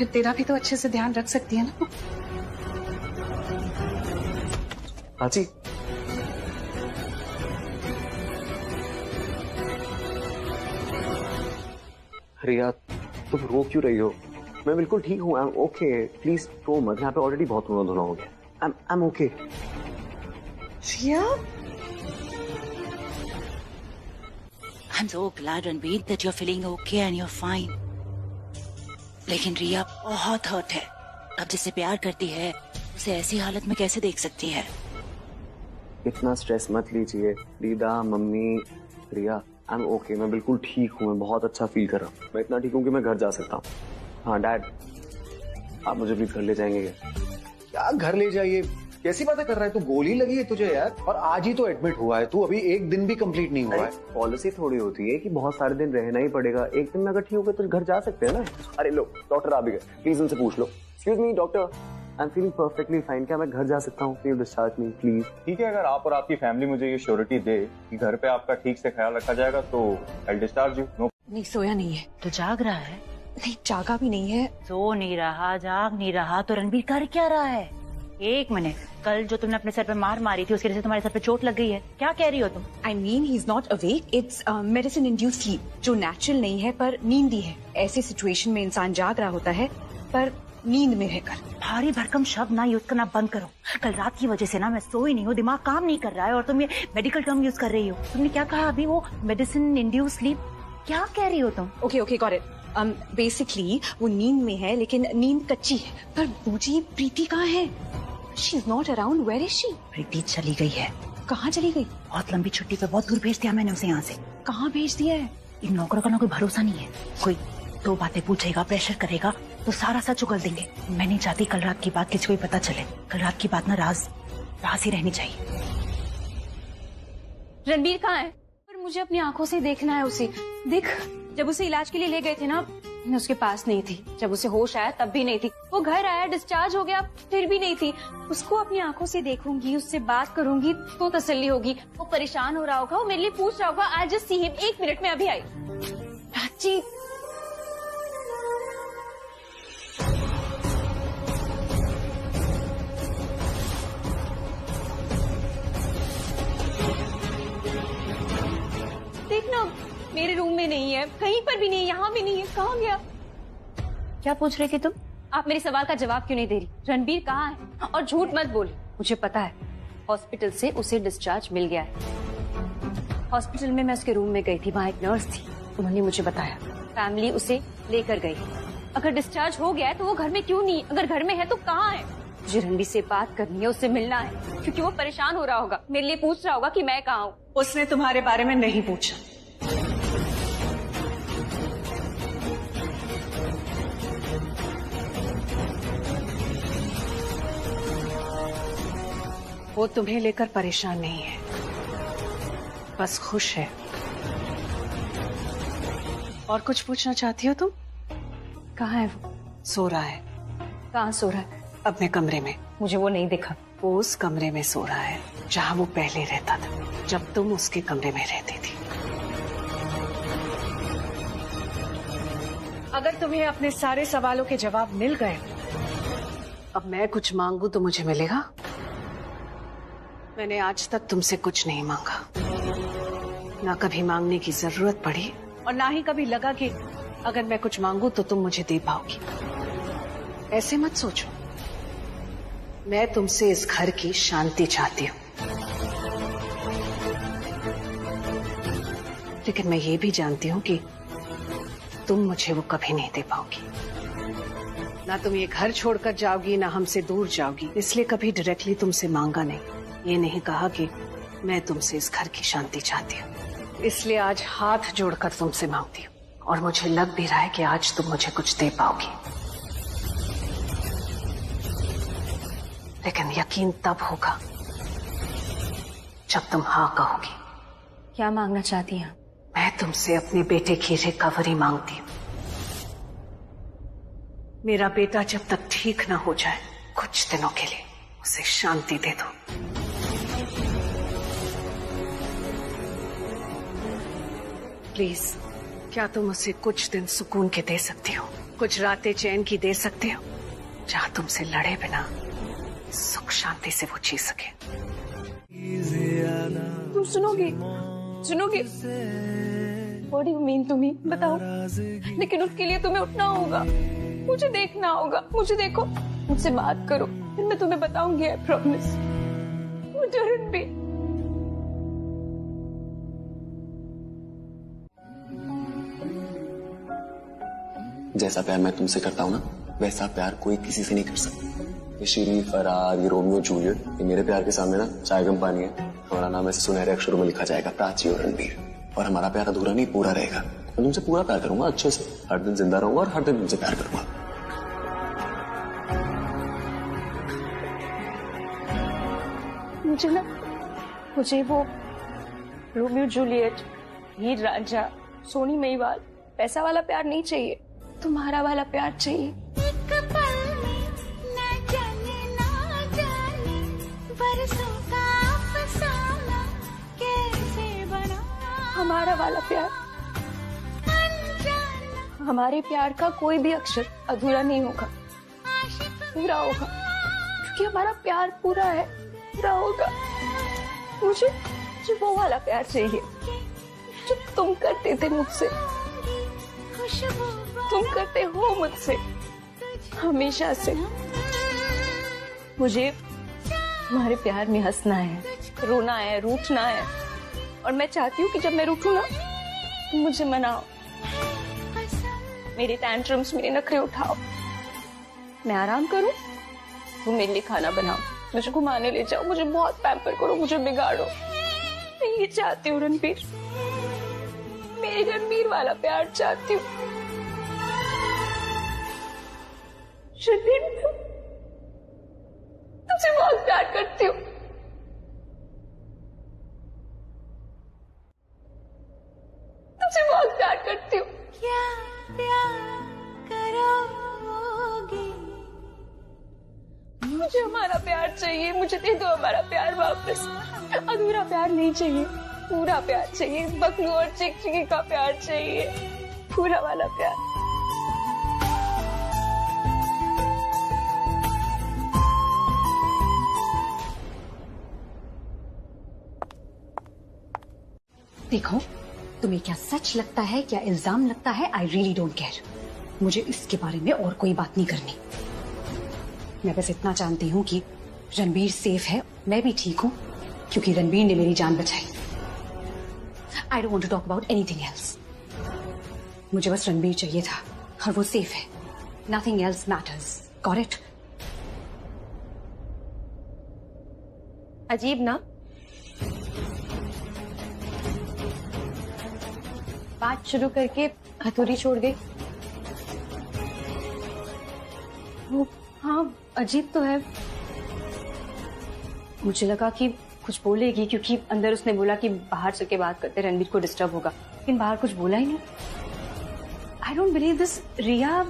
तेरा भी तो अच्छे से ध्यान रख सकती है ना। प्राची, रिया तुम रो क्यों रही हो? मैं बिल्कुल ठीक हूँ। आई एम ओके, प्लीज रो मत। यहाँ पे ऑलरेडी बहुत रोना धोना हो गया। I am okay. Riya, I'm so glad, Ranbir, that you're feeling okay and you're fine. लेकिन रिया बहुत हर्ट है। अब जिससे प्यार करती है उसे ऐसी हालत में कैसे देख सकती है? इतना स्ट्रेस मत लीजिए दीदा, mummy, Riya. I am okay, मैं बिल्कुल ठीक हूँ। मैं बहुत अच्छा फील कर रहा हूँ। मैं इतना ठीक हूँ कि मैं घर जा सकता हूँ। हाँ डैड, आप मुझे प्लीज घर ले जाएंगे क्या? घर ले जाइए? कैसी बातें कर रहा है तू? गोली लगी है तुझे यार, और आज ही तो एडमिट हुआ है तू, अभी एक दिन भी कंप्लीट नहीं हुआ है। पॉलिसी थोड़ी होती है कि बहुत सारे दिन रहना ही पड़ेगा। एक दिन में अगर ठीक हो गए तो घर जा सकते हैं ना। अरे लो, डॉक्टर आ भी गए, प्लीज उनसे पूछ लो। Excuse me doctor, I am feeling perfectly fine. क्या मैं घर जा सकता हूँ? Please discharge me please. ठीक है, अगर आप और आपकी फैमिली मुझे ये श्योरिटी दे कि घर पे आपका ठीक से ख्याल रखा जाएगा तो आई डिस्चार्ज यू। नो, नहीं सोया नहीं है। तो जाग रहा है? नहीं जागा भी नहीं है। सो नहीं रहा, जाग नहीं रहा, तो रणबीर कर क्या रहा है? एक मिनट, कल जो तुमने अपने सर पे मार मारी थी उसकी वजह से तुम्हारे सर पे चोट लग गई है, क्या कह रही हो तुम? I mean he is not awake, it's medicine induced sleep, जो नेचुरल नहीं है पर नींद ही है। ऐसी सिचुएशन में इंसान जाग रहा होता है पर नींद में रहकर। भारी भरकम शब्द ना यूज करना बंद करो। कल रात की वजह से ना मैं सोई नहीं हूँ, दिमाग काम नहीं कर रहा है और तुम ये मेडिकल टर्म यूज कर रही हो। तुमने क्या कहा अभी? वो मेडिसिन इंड्यूस्ड स्लीप, क्या कह रही हो तुम? Okay okay got it. Basically वो नींद में है लेकिन नींद कच्ची है। पर बूजी, प्रीति कहाँ है? She is not around. Where is she? Preeti चली गई है। कहाँ चली गई? बहुत लंबी छुट्टी पे, बहुत दूर भेज दिया मैंने उसे यहाँ से। कहाँ भेज दिया है? इन नौकरों का ना कोई भरोसा नहीं है। कोई दो बातें पूछेगा, प्रेशर करेगा तो सारा सच उगल देंगे। मैं नहीं चाहती कल रात की बात किसी को भी पता चले। कल रात की बात ना राज ही रहनी चाहिए। रणबीर कहाँ है? पर मुझे अपनी आंखों से देखना है उसे। देख, जब उसे इलाज के लिए ले गए थे ना, मैं उसके पास नहीं थी। जब उसे होश आया तब भी नहीं थी। वो घर आया, डिस्चार्ज हो गया, फिर भी नहीं थी। उसको अपनी आंखों से देखूंगी, उससे बात करूंगी तो तसल्ली होगी। वो परेशान हो रहा होगा, वो मेरे लिए पूछ रहा होगा। I just see him. 1 minute में अभी आई। प्राची, देखना, मेरे रूम में नहीं है, कहीं पर भी नहीं है, यहाँ भी नहीं है। कहाँ गया? क्या पूछ रही थी तुम? आप मेरे सवाल का जवाब क्यों नहीं दे रही? रणबीर कहाँ है? और झूठ मत बोली, मुझे पता है हॉस्पिटल से उसे डिस्चार्ज मिल गया है। हॉस्पिटल में मैं उसके रूम में गई थी, वहाँ एक नर्स थी, उन्होंने मुझे बताया फैमिली उसे लेकर गई। अगर डिस्चार्ज हो गया है तो वो घर में क्यों नहीं? अगर घर में है तो कहाँ है? मुझे रणबीर से बात करनी है, उससे मिलना है, क्योंकि वो परेशान हो रहा होगा, मेरे लिए पूछ रहा होगा कि मैं कहाँ हूँ। उसने तुम्हारे बारे में नहीं पूछा। वो तुम्हें लेकर परेशान नहीं है, बस खुश है। और कुछ पूछना चाहती हो तुम? कहाँ है वो? सो रहा है। कहाँ सो रहा है? अपने कमरे में। मुझे वो नहीं दिखा। वो उस कमरे में सो रहा है जहाँ वो पहले रहता था, जब तुम उसके कमरे में रहती थी। अगर तुम्हें अपने सारे सवालों के जवाब मिल गए, अब मैं कुछ मांगू तो मुझे मिलेगा? मैंने आज तक तुमसे कुछ नहीं मांगा, ना कभी मांगने की जरूरत पड़ी और ना ही कभी लगा कि अगर मैं कुछ मांगू तो तुम मुझे दे पाओगी। ऐसे मत सोचो। मैं तुमसे इस घर की शांति चाहती हूँ, लेकिन मैं ये भी जानती हूँ कि तुम मुझे वो कभी नहीं दे पाओगी। ना तुम ये घर छोड़कर जाओगी, ना हमसे दूर जाओगी, इसलिए कभी डायरेक्टली तुमसे मांगा नहीं। ये नहीं कहा कि मैं तुमसे इस घर की शांति चाहती हूँ, इसलिए आज हाथ जोड़कर तुमसे मांगती हूँ, और मुझे लग भी रहा है कि आज तुम मुझे कुछ दे पाओगी। लेकिन यकीन तब होगा जब तुम हाँ कहोगी। क्या मांगना चाहती हैं? मैं तुमसे अपने बेटे की रिकवरी मांगती हूँ। मेरा बेटा जब तक ठीक ना हो जाए, कुछ दिनों के लिए उसे शांति दे दो। प्लीज, क्या तुम उसे कुछ दिन सुकून के दे सकती हो? कुछ रातें चैन की दे सकती हो, जहां तुमसे लड़े बिना सुख शांति से वो जी सके। तुम सुनोगे? What do you mean to me? बताओ। लेकिन उसके लिए तुम्हें उठना होगा, मुझे देखना होगा। मुझे देखो, मुझसे बात करो, फिर मैं तुम्हें बताऊंगी। I promise. रणबीर, जैसा प्यार मैं तुमसे करता हूँ ना, वैसा प्यार कोई किसी से नहीं कर सकता। ये श्री, फरार, ये रोमियो जूलियट, ये मेरे प्यार के सामने ना चाय कम पानी है। हमारा नाम ऐसे सुनहरे अक्षरों में लिखा जाएगा, प्राची और रणबीर। और हमारा प्यार अधूरा नहीं, पूरा रहेगा। मैं तुमसे पूरा प्यार करूंगा, अच्छे से, हर दिन जिंदा रहूंगा और हर दिन तुमसे प्यार करूंगा। मुझे वो रोमियो जूलियट, हीर रांझा, सोनी महिवाल पैसा वाला प्यार नहीं चाहिए, तुम्हारा वाला प्यार चाहिए। हमारा वाला प्यार। हमारे प्यार का कोई भी अक्षर अधूरा नहीं होगा, पूरा होगा, क्योंकि हमारा प्यार पूरा है, पूरा होगा। मुझे वो वाला प्यार चाहिए जो तुम करते थे मुझसे, तुम करते हो मुझसे हमेशा से। मुझे तुम्हारे प्यार में हंसना है, रोना है, रूठना है, और मैं चाहती हूँ कि जब मैं रूठूं ना, तुम मुझे मनाओ, मेरे टैंट्रम्स, मेरे नखरे उठाओ। मैं आराम करूं, तुम मेरे लिए खाना बनाओ, मुझे घुमाने ले जाओ, मुझे बहुत पैम्पर करो, मुझे बिगाड़ो। मैं ये चाहती हूँ रणबीर, मेरे रणबीर वाला प्यार चाहती हूँ। रणबीर, तुमसे बहुत प्यार करती हूँ। तुमसे बहुत प्यार करती हूँ। क्या प्यार करोगे? मुझे हमारा प्यार चाहिए, मुझे दे दो हमारा प्यार वापस। अधूरा प्यार नहीं चाहिए, पूरा प्यार चाहिए। बकलू और चिकचिकी का प्यार चाहिए, पूरा वाला प्यार। देखो, तुम्हें क्या सच लगता है, क्या इल्जाम लगता है, आई रियली डोंट केयर। मुझे इसके बारे में और कोई बात नहीं करनी। मैं बस इतना जानती हूँ कि रणबीर सेफ है, मैं भी ठीक हूँ, क्योंकि रणबीर ने मेरी जान बचाई। I don't want to talk about anything else. मुझे बस रणबीर चाहिए था, और वो सेफ है। Nothing else matters. Got it? अजीब ना, बात शुरू करके अधूरी छोड़ गई। हाँ, अजीब तो है। मुझे लगा कि कुछ बोलेगी, क्योंकि अंदर उसने बोला कि बाहर चल के बात करते, रणबीर को डिस्टर्ब होगा, लेकिन बाहर कुछ बोला ही नहीं। I don't believe this. Riya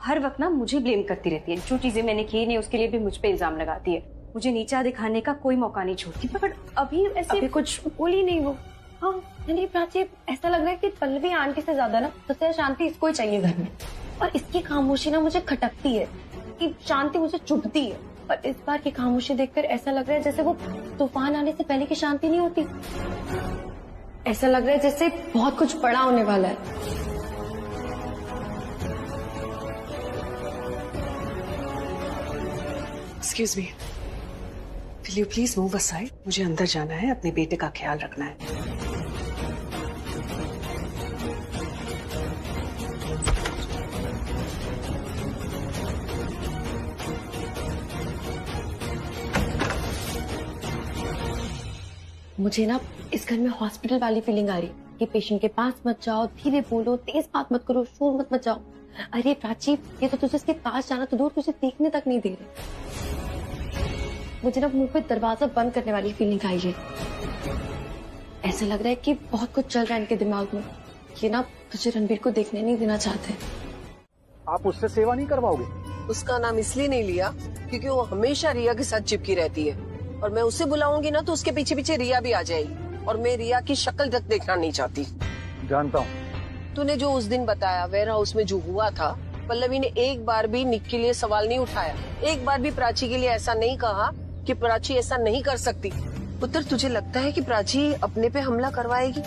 हर वक्त ना मुझे ब्लेम करती रहती है, जो चीजें मैंने की नहीं उसके लिए भी मुझ पे इल्जाम लगाती है। मुझे नीचा दिखाने का कोई मौका नहीं छोड़ती, बट अभी ऐसे अभी कुछ बोली नहीं वो। हाँ, नहीं प्राची, ऐसा लग रहा है कि पल्लवी आंटी से ज्यादा ना सबसे शांति इसको ही चाहिए घर में, और इसकी खामोशी ना मुझे खटकती है, कि शांति मुझे चुभती है। और इस बार की खामोशी देखकर ऐसा लग रहा है जैसे वो तूफान आने से पहले की शांति नहीं होती। ऐसा लग रहा है जैसे बहुत कुछ बड़ा होने वाला है। Excuse me, will you please move aside? मुझे अंदर जाना है, अपने बेटे का ख्याल रखना है। मुझे ना इस घर में हॉस्पिटल वाली फीलिंग आ रही कि पेशेंट के पास मत जाओ, धीरे बोलो, तेज बात मत करो, शोर मत मचाओ। अरे प्राची, ये तो तुझे इसके पास जाना तो दूर, तुझे देखने तक नहीं दे रहे। मुझे ना मुंह पे दरवाजा बंद करने वाली फीलिंग आई है। ऐसा लग रहा है कि बहुत कुछ चल रहा है इनके दिमाग में। ये ना तुझे रणबीर को देखने नहीं देना चाहते। आप उससे सेवा नहीं करवाओगे? उसका नाम इसलिए नहीं लिया क्योंकि वो हमेशा रिया के साथ चिपकी रहती है, और मैं उसे बुलाऊंगी ना तो उसके पीछे पीछे रिया भी आ जाएगी, और मैं रिया की शक्ल तक देखना नहीं चाहती। जानता हूँ। तूने जो उस दिन बताया वेयर हाउस में जो हुआ था, पल्लवी ने एक बार भी निक के लिए सवाल नहीं उठाया, एक बार भी प्राची के लिए ऐसा नहीं कहा कि प्राची ऐसा नहीं कर सकती। पुत्र, तुझे लगता है कि प्राची अपने पे हमला करवाएगी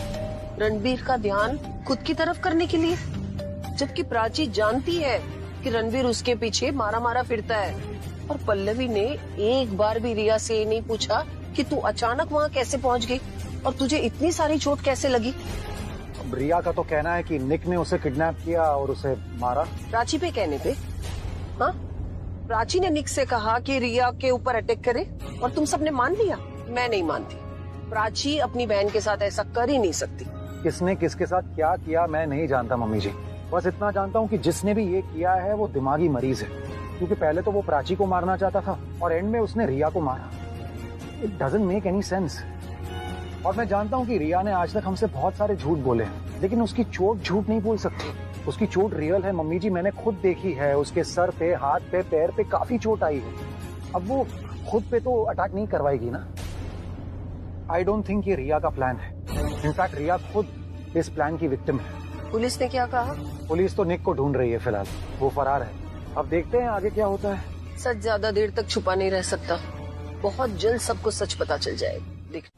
रणबीर का ध्यान खुद की तरफ करने के लिए, जबकि प्राची जानती है कि रणबीर उसके पीछे मारा मारा फिरता है। और पल्लवी ने एक बार भी रिया से नहीं पूछा कि तू अचानक वहाँ कैसे पहुँच गई और तुझे इतनी सारी चोट कैसे लगी। अब रिया का तो कहना है कि निक ने उसे किडनैप किया और उसे मारा। प्राची पे कहने पे? हाँ, प्राची ने निक से कहा कि रिया के ऊपर अटैक करे और तुम सबने मान लिया। मैं नहीं मानती, प्राची अपनी बहन के साथ ऐसा कर ही नहीं सकती। किसने किसके साथ क्या किया मैं नहीं जानता मम्मी जी, बस इतना जानता हूँ कि जिसने भी ये किया है वो दिमागी मरीज है, क्योंकि पहले तो वो प्राची को मारना चाहता था और एंड में उसने रिया को मारा। It doesn't make any sense. और मैं जानता हूँ कि रिया ने आज तक हमसे बहुत सारे झूठ बोले हैं, लेकिन उसकी चोट झूठ नहीं बोल सकती। उसकी चोट रियल है मम्मी जी, मैंने खुद देखी है। उसके सर पे, हाथ पे, पैर पे काफी चोट आई है। अब वो खुद पे तो अटैक नहीं करवाएगी ना। आई डोंट थिंक ये रिया का प्लान है। इनफैक्ट रिया खुद इस प्लान की विक्टिम है। पुलिस ने क्या कहा? पुलिस तो निक को ढूंढ रही है फिलहाल, वो फरार है। अब देखते हैं आगे क्या होता है। सच ज्यादा देर तक छुपा नहीं रह सकता, बहुत जल्द सबको सच पता चल जाएगा। देख,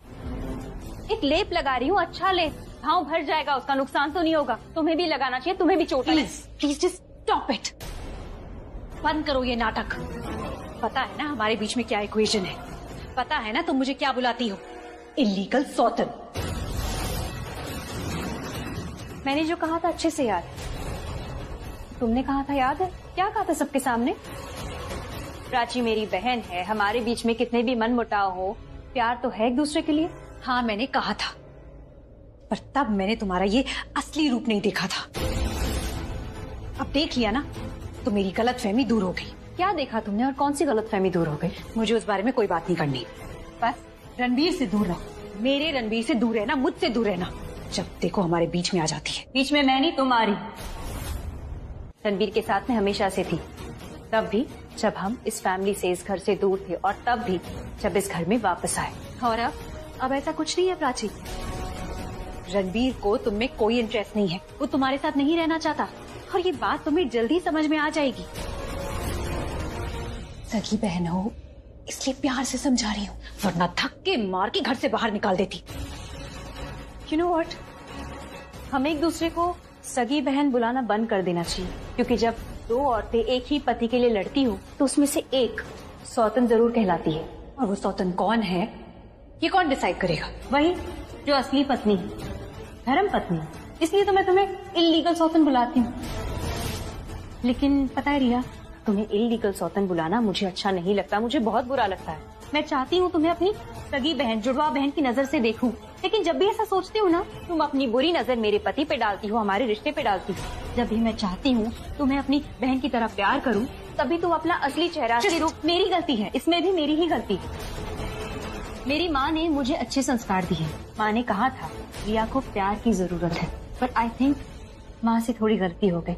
एक लेप लगा रही हूँ, अच्छा लेप, घाव भर जाएगा, उसका नुकसान तो नहीं होगा। तुम्हें भी लगाना चाहिए, तुम्हें भी चोट लगे। Please just stop it. बंद करो ये नाटक। पता है ना हमारे बीच में क्या इक्वेशन है, पता है ना तुम मुझे क्या बुलाती हो, इल्लीगल सौतन। मैंने जो कहा था अच्छे से याद, तुमने कहा था याद है? क्या कहा था सबके सामने? प्राची मेरी बहन है, हमारे बीच में कितने भी मन मुटाव हो, प्यार तो है एक दूसरे के लिए। हाँ मैंने कहा था, पर तब मैंने तुम्हारा ये असली रूप नहीं देखा था। अब देख लिया ना, तो मेरी गलतफहमी दूर हो गई। क्या देखा तुमने और कौन सी गलतफहमी दूर हो गई? मुझे उस बारे में कोई बात नहीं करनी। बस रणबीर से दूर रहो, मेरे रणबीर से दूर रहना, मुझसे दूर रहना। जब देखो हमारे बीच में आ जाती है। बीच में मैं नहीं, तुम आ रही। रणबीर के साथ में हमेशा से थी, तब भी जब हम इस फैमिली से, इस घर से दूर थे, और तब भी जब इस घर में वापस आए। और अब ऐसा कुछ नहीं है प्राची। रणबीर को तुम में कोई इंटरेस्ट नहीं है, वो तुम्हारे साथ नहीं रहना चाहता, और ये बात तुम्हें जल्दी समझ में आ जाएगी। सगी बहन हो इसलिए प्यार से समझा रही हूँ, वरना धक्के मार के घर से बाहर निकाल देती। You know what? हमें एक दूसरे को सगी बहन बुलाना बंद कर देना चाहिए, क्योंकि जब दो औरतें एक ही पति के लिए लड़ती हो तो उसमें से एक सौतन जरूर कहलाती है। और वो सौतन कौन है ये कौन डिसाइड करेगा? वही जो असली पत्नी है, धर्म पत्नी। इसलिए तो मैं तुम्हें इल्लीगल सौतन बुलाती हूँ। लेकिन पता है रिया, तुम्हें इल्लीगल सौतन बुलाना मुझे अच्छा नहीं लगता, मुझे बहुत बुरा लगता है। मैं चाहती हूँ तुम्हें अपनी सगी बहन, जुड़वा बहन की नजर से देखूं, लेकिन जब भी ऐसा सोचती हूँ ना, तुम अपनी बुरी नजर मेरे पति पे डालती हो, हमारे रिश्ते पे डालती हो। जब भी मैं चाहती हूँ तुम्हें अपनी बहन की तरह प्यार करूँ, तभी तुम अपना असली चेहरा, असली रूप। मेरी गलती है, इसमें भी मेरी ही गलती है। मेरी माँ ने मुझे अच्छे संस्कार दिए। माँ ने कहा था रिया को प्यार की जरूरत है, पर आई थिंक माँ से थोड़ी गलती हो गई।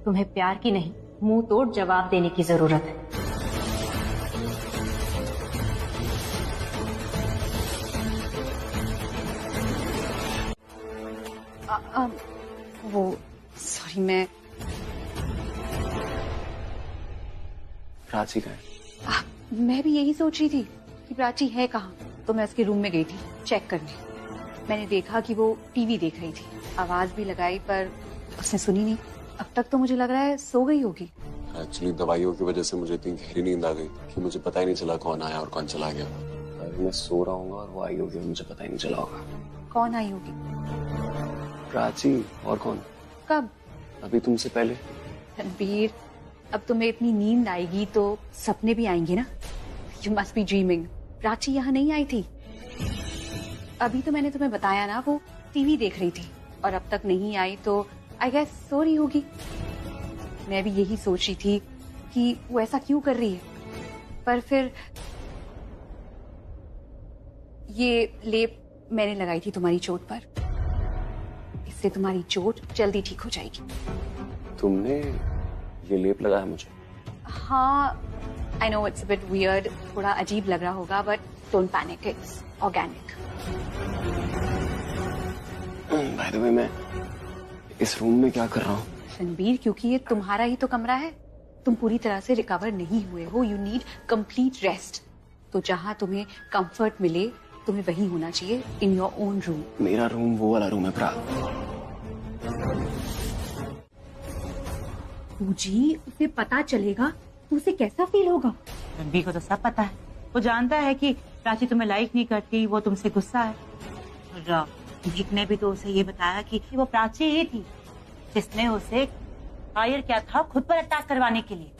तुम्हें प्यार की नहीं, मुंह तोड़ जवाब देने की जरूरत है। वो सॉरी, मैं प्राची का है। मैं भी यही सोच रही थी कि प्राची है कहाँ, तो मैं उसके रूम में गई थी चेक करने। मैंने देखा कि वो टीवी देख रही थी, आवाज भी लगाई पर उसने सुनी नहीं। अब तक तो मुझे लग रहा है सो गई होगी। एक्चुअली दवाइयों की वजह से मुझे इतनी गहरी नींद आ गई कि मुझे पता ही नहीं चला कौन आया और कौन चला गया। अभी मैं सो रहा हूँ और वो आई होगी और मुझे पता ही नहीं चला होगा। कौन आई होगी? प्राची, और कौन? कब? अभी तुमसे पहले। रणबीर, अब तुम्हें इतनी नींद आएगी तो सपने भी आएंगे ना। You must be dreaming. Prachi यहाँ नहीं आई थी। अभी तो मैंने तुम्हें बताया ना, वो टीवी देख रही थी और अब तक नहीं आई, तो आई गेस सो रही होगी। मैं भी यही सोच रही थी कि वो ऐसा क्यों कर रही है, पर फिर ये लेप मैंने लगाई थी तुम्हारी चोट पर, इससे तुम्हारी चोट जल्दी ठीक हो जाएगी। तुमने ये लेप लगाया मुझे? हाँ, I know it's a bit weird, थोड़ा अजीब लग रहा होगा, but don't panic, it's organic. By the way, मैं इस रूम में क्या कर रहा हूँ? रणबीर, क्योंकि ये तुम्हारा ही तो कमरा है, तुम पूरी तरह से रिकवर नहीं हुए हो, यू नीड कंप्लीट रेस्ट। तो जहाँ तुम्हें कंफर्ट मिले तुम्हें वही होना चाहिए, इन योर ओन रूम। मेरा रूम वो वाला रूम है प्रा। जी, उसे पता चलेगा तो उसे कैसा फील होगा? रणबीर को तो सब पता है, वो जानता है कि प्राची तुम्हें लाइक नहीं करती, वो तुमसे गुस्सा है। और विक ने भी तो उसे ये बताया कि वो प्राची ही थी जिसने उसे हायर किया था खुद पर अटैक करवाने के लिए,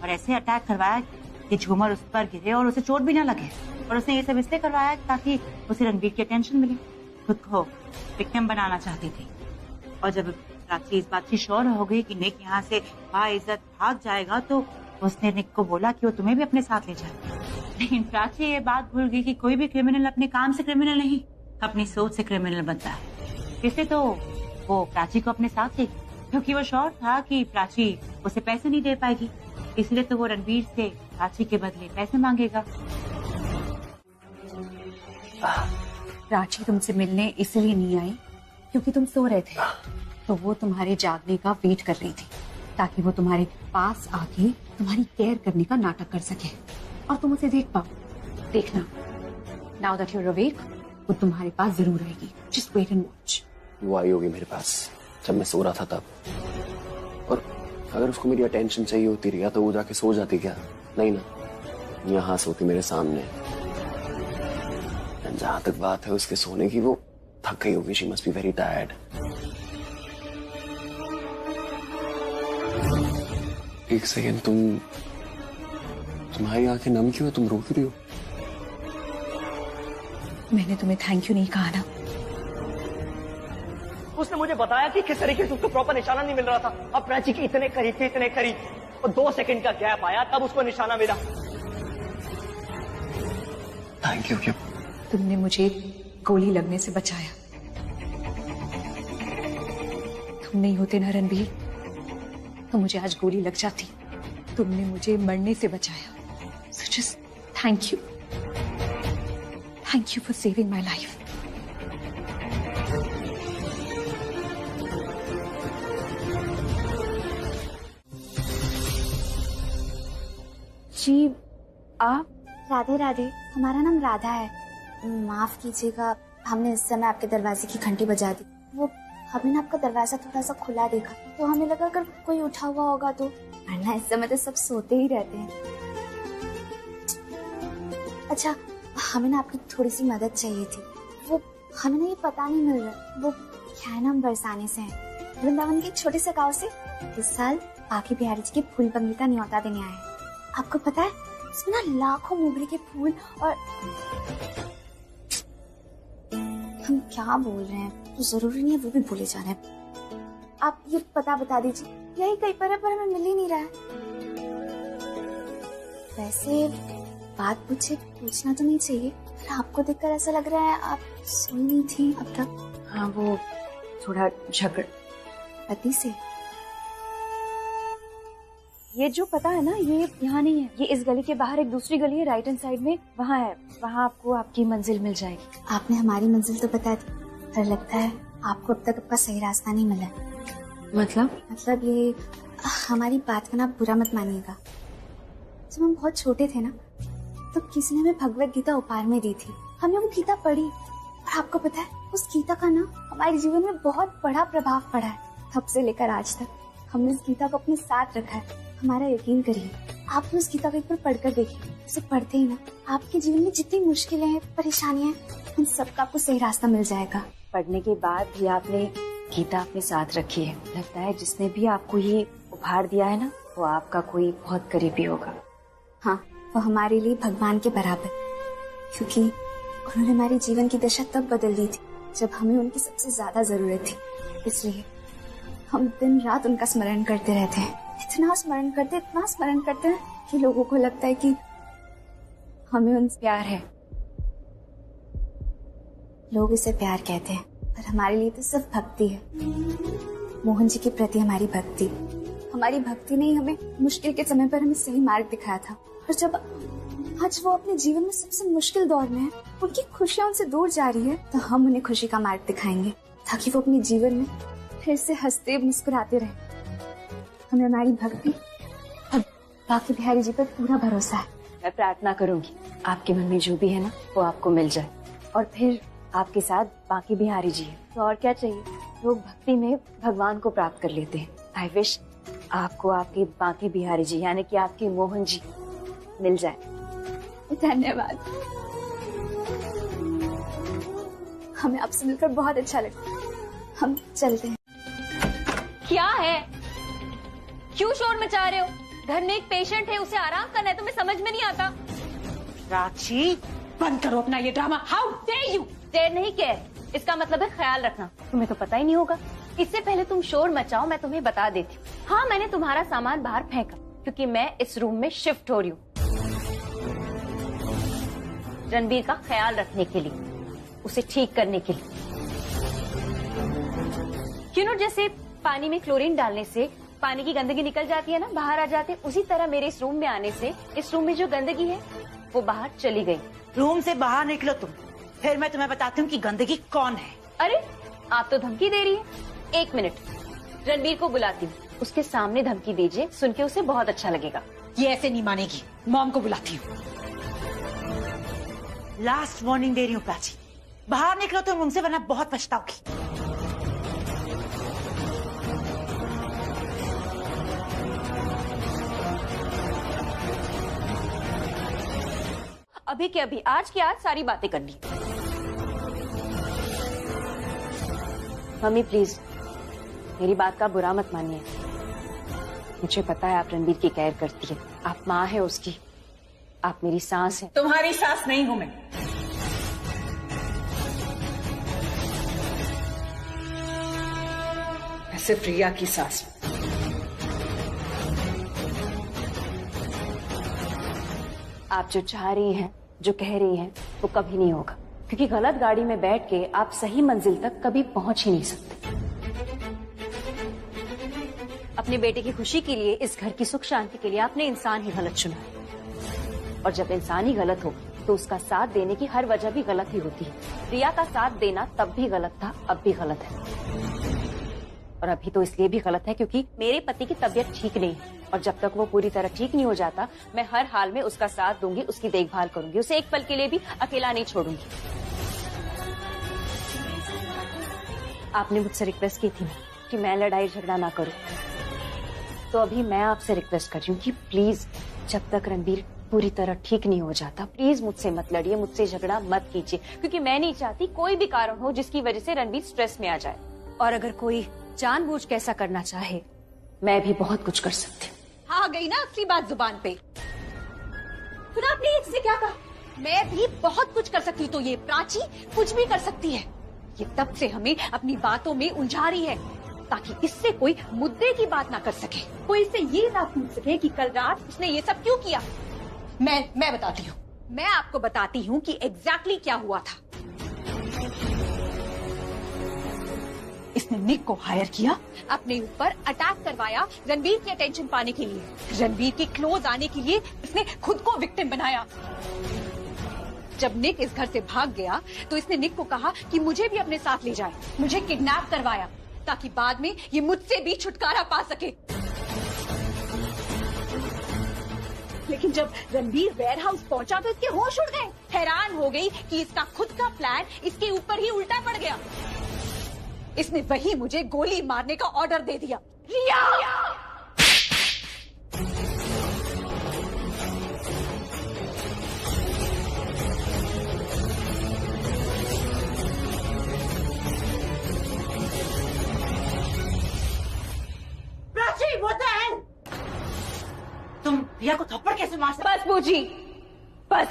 और ऐसे अटैक करवाया कि झूमर उस पर गिरे और उसे चोट भी ना लगे। और उसने ये सब इसलिए करवाया ताकि उसे रणबीर की अटेंशन मिले, खुद को विक्टिम बनाना चाहती थी। और जब प्राची इस बात की श्योर हो गई कि निक यहाँ से बाइज्जत भाग जाएगा, तो उसने निक को बोला कि वो तुम्हें भी अपने साथ ले जाए। लेकिन प्राची ये बात भूल गई कि कोई भी क्रिमिनल अपने काम से क्रिमिनल नहीं, अपनी सोच से क्रिमिनल बनता है। इसलिए तो वो प्राची को अपने साथ ले गई, क्योंकि वो श्योर था कि प्राची उसे पैसे नहीं दे पाएगी, इसलिए तो वो रणबीर से प्राची के बदले पैसे मांगेगा। प्राची तुमसे मिलने इसलिए नहीं आई क्योंकि तुम सो रहे थे, तो वो तुम्हारे जागने का वेट कर रही थी ताकि वो तुम्हारे पास आके तुम्हारी केयर करने का नाटक कर सके और तुम उसे देख पाओ। देखना, now that you are awake, वो तुम्हारे पास जरूर आएगी। Just wait and watch. वो आई होगी मेरे पास जब मैं सो रहा था तब, और अगर उसको मेरी अटेंशन चाहिए होती रिया तो वो जाके सो जाती क्या? नहीं ना, यहाँ सोती मेरे सामने। जहां तक बात है उसके सोने की, वो थक गई होगी, she must be very tired. एक सेकेंड, तुम्हारी आंखें नम क्यों है? तुम रो क्यों रही हो? मैंने तुम्हें थैंक यू नहीं कहा ना। उसने मुझे बताया कि किस तरीके से उसको प्रॉपर निशाना नहीं मिल रहा था। अब प्राची की इतने करीब थे, इतने करीब, और 2 सेकंड का गैप आया तब उसको निशाना मिला। Thank you. क्यों? तुमने मुझे गोली लगने से बचाया। तुम नहीं होते ना रणबीर, तो मुझे आज गोली लग जाती। तुमने मुझे मरने से बचाया। So just thank you. Thank you for saving my life. जी आप? राधे राधे, हमारा नाम राधा है। माफ कीजिएगा, हमने इस समय आपके दरवाजे की घंटी बजा दी। वो हमने आपका दरवाजा थोड़ा सा खुला देखा तो हमें लगा अगर कोई उठा हुआ होगा तो, वरना इस समय तो सब सोते ही रहते हैं। अच्छा, हमें ना आपकी थोड़ी सी मदद चाहिए थी। वो हमें ना ये पता नहीं मिल रहा, वो क्या है ना, हम बरसाने से हैं, वृंदावन के एक छोटे से गाँव से। इस साल बाकी बिहारी जी के फूल बंगले का न्योता देने आए। आपको पता है उसमें ना लाखों मोगरे के फूल, और हम क्या बोल रहे हैं तो जरूरी नहीं है वो भी भूले जा रहे हैं। आप ये पता बता दीजिए, यही कहीं पर है पर हमें मिल ही नहीं रहा है। वैसे बात पूछना तो नहीं चाहिए, पर आपको देखकर ऐसा लग रहा है आप सोई नहीं थी अब तक। हाँ, वो थोड़ा झगड़ पति से। ये जो पता है ना, ये यहाँ नहीं है, ये इस गली के बाहर एक दूसरी गली है, राइट हैंड साइड में, वहाँ है। वहाँ आपको आपकी मंजिल मिल जाएगी। आपने हमारी मंजिल तो बता दी, पर लगता है आपको अब तक आपका सही रास्ता नहीं मिला। मतलब ये, हमारी बात का ना बुरा मत मानिएगा। जब हम बहुत छोटे थे ना, तो किसी ने हमें भगवत गीता उपहार में दी थी। हमने वो गीता पढ़ी, और आपको पता है उस गीता का ना हमारे जीवन में बहुत बड़ा प्रभाव पड़ा है। तब से लेकर आज तक हमने इस गीता को अपने साथ रखा है। हमारा यकीन करिए, आप उस गीता को एक बार पढ़कर देखिए। उसे पढ़ते ही ना आपके जीवन में जितनी मुश्किलें हैं, परेशानियां हैं, उन सबका आपको सही रास्ता मिल जाएगा। पढ़ने के बाद भी आपने गीता अपने साथ रखी है। लगता है जिसने भी आपको ये उपहार दिया है ना, वो आपका कोई बहुत करीबी होगा। हाँ, वो हमारे लिए भगवान के बराबर, क्योंकि उन्होंने हमारी जीवन की दशा तब बदल दी थी जब हमें उनकी सबसे ज्यादा जरूरत थी। इसलिए हम दिन रात उनका स्मरण करते रहते हैं। इतना स्मरण करते हैं कि लोगों को लगता है कि हमें उनसे प्यार है। लोग इसे प्यार कहते हैं, पर हमारे लिए तो सिर्फ भक्ति है। मोहन जी के प्रति हमारी भक्ति ने हमें मुश्किल के समय पर हमें सही मार्ग दिखाया था। और जब आज वो अपने जीवन में सबसे मुश्किल दौर में है, उनकी खुशियां उनसे दूर जा रही है, तो हम उन्हें खुशी का मार्ग दिखाएंगे ताकि वो अपने जीवन में फिर से हंसते मुस्कुराते रहे। हमें हमारी भक्ति और बाकी बिहारी जी पर पूरा भरोसा है। मैं प्रार्थना करूंगी आपके मन में जो भी है ना वो आपको मिल जाए, और फिर आपके साथ बाकी बिहारी जी है तो और क्या चाहिए। लोग भक्ति में भगवान को प्राप्त कर लेते हैं। आई विश आपको आपके बाकी बिहारी जी यानी कि आपके मोहन जी मिल जाए। धन्यवाद। हमें आपसे मिलकर बहुत अच्छा लगा। हम चलते हैं। क्या है, क्यों शोर मचा रहे हो? घर में एक पेशेंट है, उसे आराम करना है, तुम्हें समझ में नहीं आता? प्राची बंद करो अपना ये ड्रामा। How dare you. देर नहीं केयर, इसका मतलब है ख्याल रखना। तुम्हें तो पता ही नहीं होगा। इससे पहले तुम शोर मचाओ मैं तुम्हें बता देती हूँ। हाँ, मैंने तुम्हारा सामान बाहर फेंका क्योंकि मैं इस रूम में शिफ्ट हो रही हूँ रणबीर का ख्याल रखने के लिए, उसे ठीक करने के लिए। जैसे पानी में क्लोरीन डालने से पानी की गंदगी निकल जाती है ना, बाहर आ जाती है, उसी तरह मेरे इस रूम में आने से इस रूम में जो गंदगी है वो बाहर चली गई। रूम से बाहर निकलो तुम, फिर मैं तुम्हें बताती हूँ कि गंदगी कौन है। अरे आप तो धमकी दे रही है। एक मिनट, रणबीर को बुलाती हूँ, उसके सामने धमकी दीजिए, सुन के उसे बहुत अच्छा लगेगा। ये ऐसे नहीं मानेगी, मॉम को बुलाती हूँ। लास्ट वार्निंग दे रही हूँ प्राची, बाहर निकलो तुम रूम से, वरना बहुत पछताओगी। अभी के अभी, आज की आज सारी बातें करनी। मम्मी प्लीज मेरी बात का बुरा मत मानिए। मुझे पता है आप रणबीर की केयर करती है, आप माँ है उसकी, आप मेरी सास है। तुम्हारी सास नहीं हूं मैं। सिर्फ रिया की सास। आप जो चाह रही हैं, जो कह रही हैं, वो कभी नहीं होगा, क्योंकि गलत गाड़ी में बैठ के आप सही मंजिल तक कभी पहुंच ही नहीं सकते। अपने बेटे की खुशी के लिए, इस घर की सुख शांति के लिए आपने इंसान ही गलत चुना, और जब इंसान ही गलत हो तो उसका साथ देने की हर वजह भी गलत ही होती है। रिया का साथ देना तब भी गलत था, अब भी गलत है, और अभी तो इसलिए भी गलत है क्योंकि मेरे पति की तबीयत ठीक नहीं है, और जब तक वो पूरी तरह ठीक नहीं हो जाता मैं हर हाल में उसका साथ दूंगी, उसकी देखभाल करूंगी, उसे एक पल के लिए भी अकेला नहीं छोड़ूंगी। आपने मुझसे रिक्वेस्ट की थी कि मैं लड़ाई झगड़ा ना करूं, तो अभी मैं आपसे रिक्वेस्ट कर रही हूँ कि प्लीज जब तक रणबीर पूरी तरह ठीक नहीं हो जाता, प्लीज मुझसे मत लड़िए, मुझसे झगड़ा मत कीजिए, क्योंकि मैं नहीं चाहती कोई भी कारण हो जिसकी वजह से रणबीर स्ट्रेस में आ जाए। और अगर कोई जानबूझ के ऐसा करना चाहे, मैं भी बहुत कुछ कर सकती हूँ। आ गई ना असली बात जुबान पे। सुना आपने इससे क्या कहा? मैं भी बहुत कुछ कर सकती हूँ, तो ये प्राची कुछ भी कर सकती है। ये तब से हमें अपनी बातों में उलझा रही है ताकि इससे कोई मुद्दे की बात ना कर सके, कोई इससे ये ना पूछ सके कि कल रात उसने ये सब क्यों किया। मैं बताती हूँ, मैं आपको बताती हूँ कि एग्जैक्टली क्या हुआ था। इसने निक को हायर किया, अपने ऊपर अटैक करवाया रणबीर की अटेंशन पाने के लिए, रणबीर के क्लोज आने के लिए इसने खुद को विक्टिम बनाया। जब निक इस घर से भाग गया तो इसने निक को कहा कि मुझे भी अपने साथ ले जाए, मुझे किडनैप करवाया ताकि बाद में ये मुझसे भी छुटकारा पा सके। लेकिन जब रणबीर वेयरहाउस पहुंचा तो इसके होश उड़ गए। हैरान हो गई कि इसका खुद का प्लान इसके ऊपर ही उल्टा पड़ गया। इसने वही मुझे गोली मारने का ऑर्डर दे दिया। रिया! प्राची, वो तो है। तुम रिया को थप्पड़ कैसे मार सकते? बस बूजी, बस।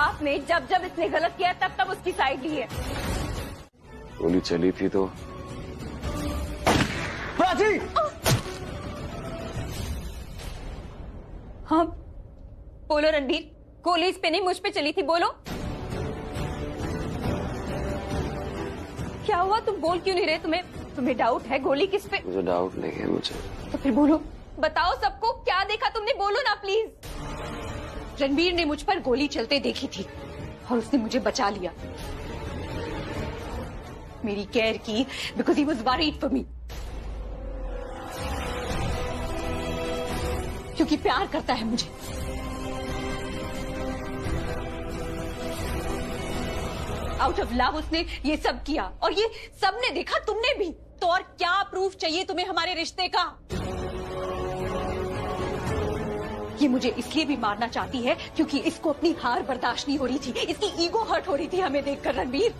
आपने जब जब इसने गलत किया तब तब उसकी साइड ली है। गोली चली थी तो प्राची! हाँ बोलो रणबीर, गोली इस पे नहीं मुझ पे चली थी, बोलो क्या हुआ? तुम बोल क्यों नहीं रहे? तुम्हें डाउट है? गोली किस पे? मुझे डाउट नहीं है मुझे। तो फिर बोलो, बताओ सबको क्या देखा तुमने, बोलो ना प्लीज। रणबीर ने मुझ पर गोली चलते देखी थी और उसने मुझे बचा लिया, मेरी केयर की, because he was worried for me, क्योंकि प्यार करता है मुझे। आउट ऑफ लव उसने ये सब किया और ये सब ने देखा, तुमने भी। तो और क्या प्रूफ चाहिए तुम्हें हमारे रिश्ते का? ये मुझे इसलिए भी मारना चाहती है क्योंकि इसको अपनी हार बर्दाश्त नहीं हो रही थी, इसकी ईगो हर्ट हो रही थी हमें देखकर। रणबीर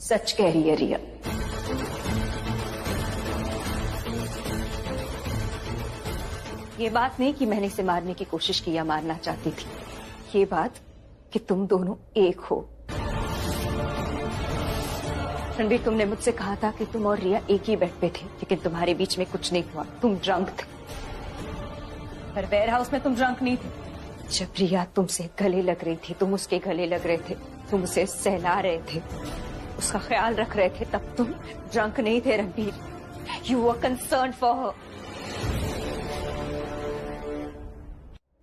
सच कह रही है रिया, ये बात नहीं कि मैंने इसे मारने की कोशिश की या मारना चाहती थी, ये बात कि तुम दोनों एक हो। रणबीर, तुमने मुझसे कहा था कि तुम और रिया एक ही बेड पे थे, लेकिन तुम्हारे बीच में कुछ नहीं हुआ, तुम ड्रंक थे। पर वेयर हाउस में तुम ड्रंक नहीं थे। जब रिया तुमसे गले लग रही थी, तुम उसके गले लग रहे थे, तुम उसे सहला रहे थे, उसका ख्याल रख रहे थे, तब तुम ड्रंक नहीं थे Ranbir. You were concern for her.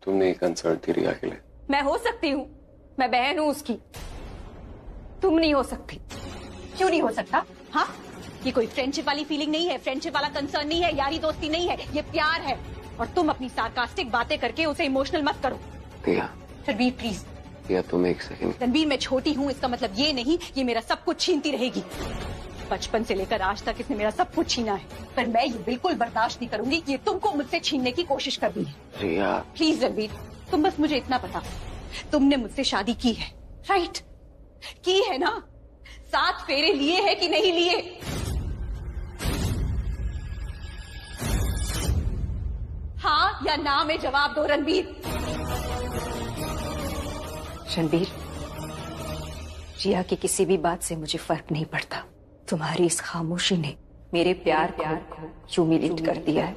तुम नहीं कंसर्न थी रिया के लिए। मैं हो सकती हूँ, मैं बहन हूँ उसकी, तुम नहीं हो सकती। क्यों नहीं हो सकता? हाँ, ये कोई फ्रेंडशिप वाली फीलिंग नहीं है, फ्रेंडशिप वाला कंसर्न नहीं है, यारी दोस्ती नहीं है, ये प्यार है। और तुम अपनी सार्कास्टिक बातें करके उसे इमोशनल मत करो। रिया, रणबीर प्लीज। रिया तुम एक सेकंड। रणबीर, मैं छोटी हूँ इसका मतलब ये नहीं ये मेरा सब कुछ छीनती रहेगी। बचपन से लेकर आज तक इसने मेरा सब कुछ छीना है, पर मैं ये बिल्कुल बर्दाश्त नहीं करूंगी कि ये तुमको मुझसे छीनने की कोशिश कर रही है। रिया प्लीज रणबीर, तुम बस मुझे इतना बता, तुमने मुझसे शादी की है, राइट? की है ना? 7 फेरे लिए है कि नहीं लिए? हाँ या ना में जवाब दो रणबीर। रणबीर, जिया की किसी भी बात से मुझे फर्क नहीं पड़ता, तुम्हारी इस खामोशी ने मेरे प्यार को ह्यूमिलेट कर दिया है।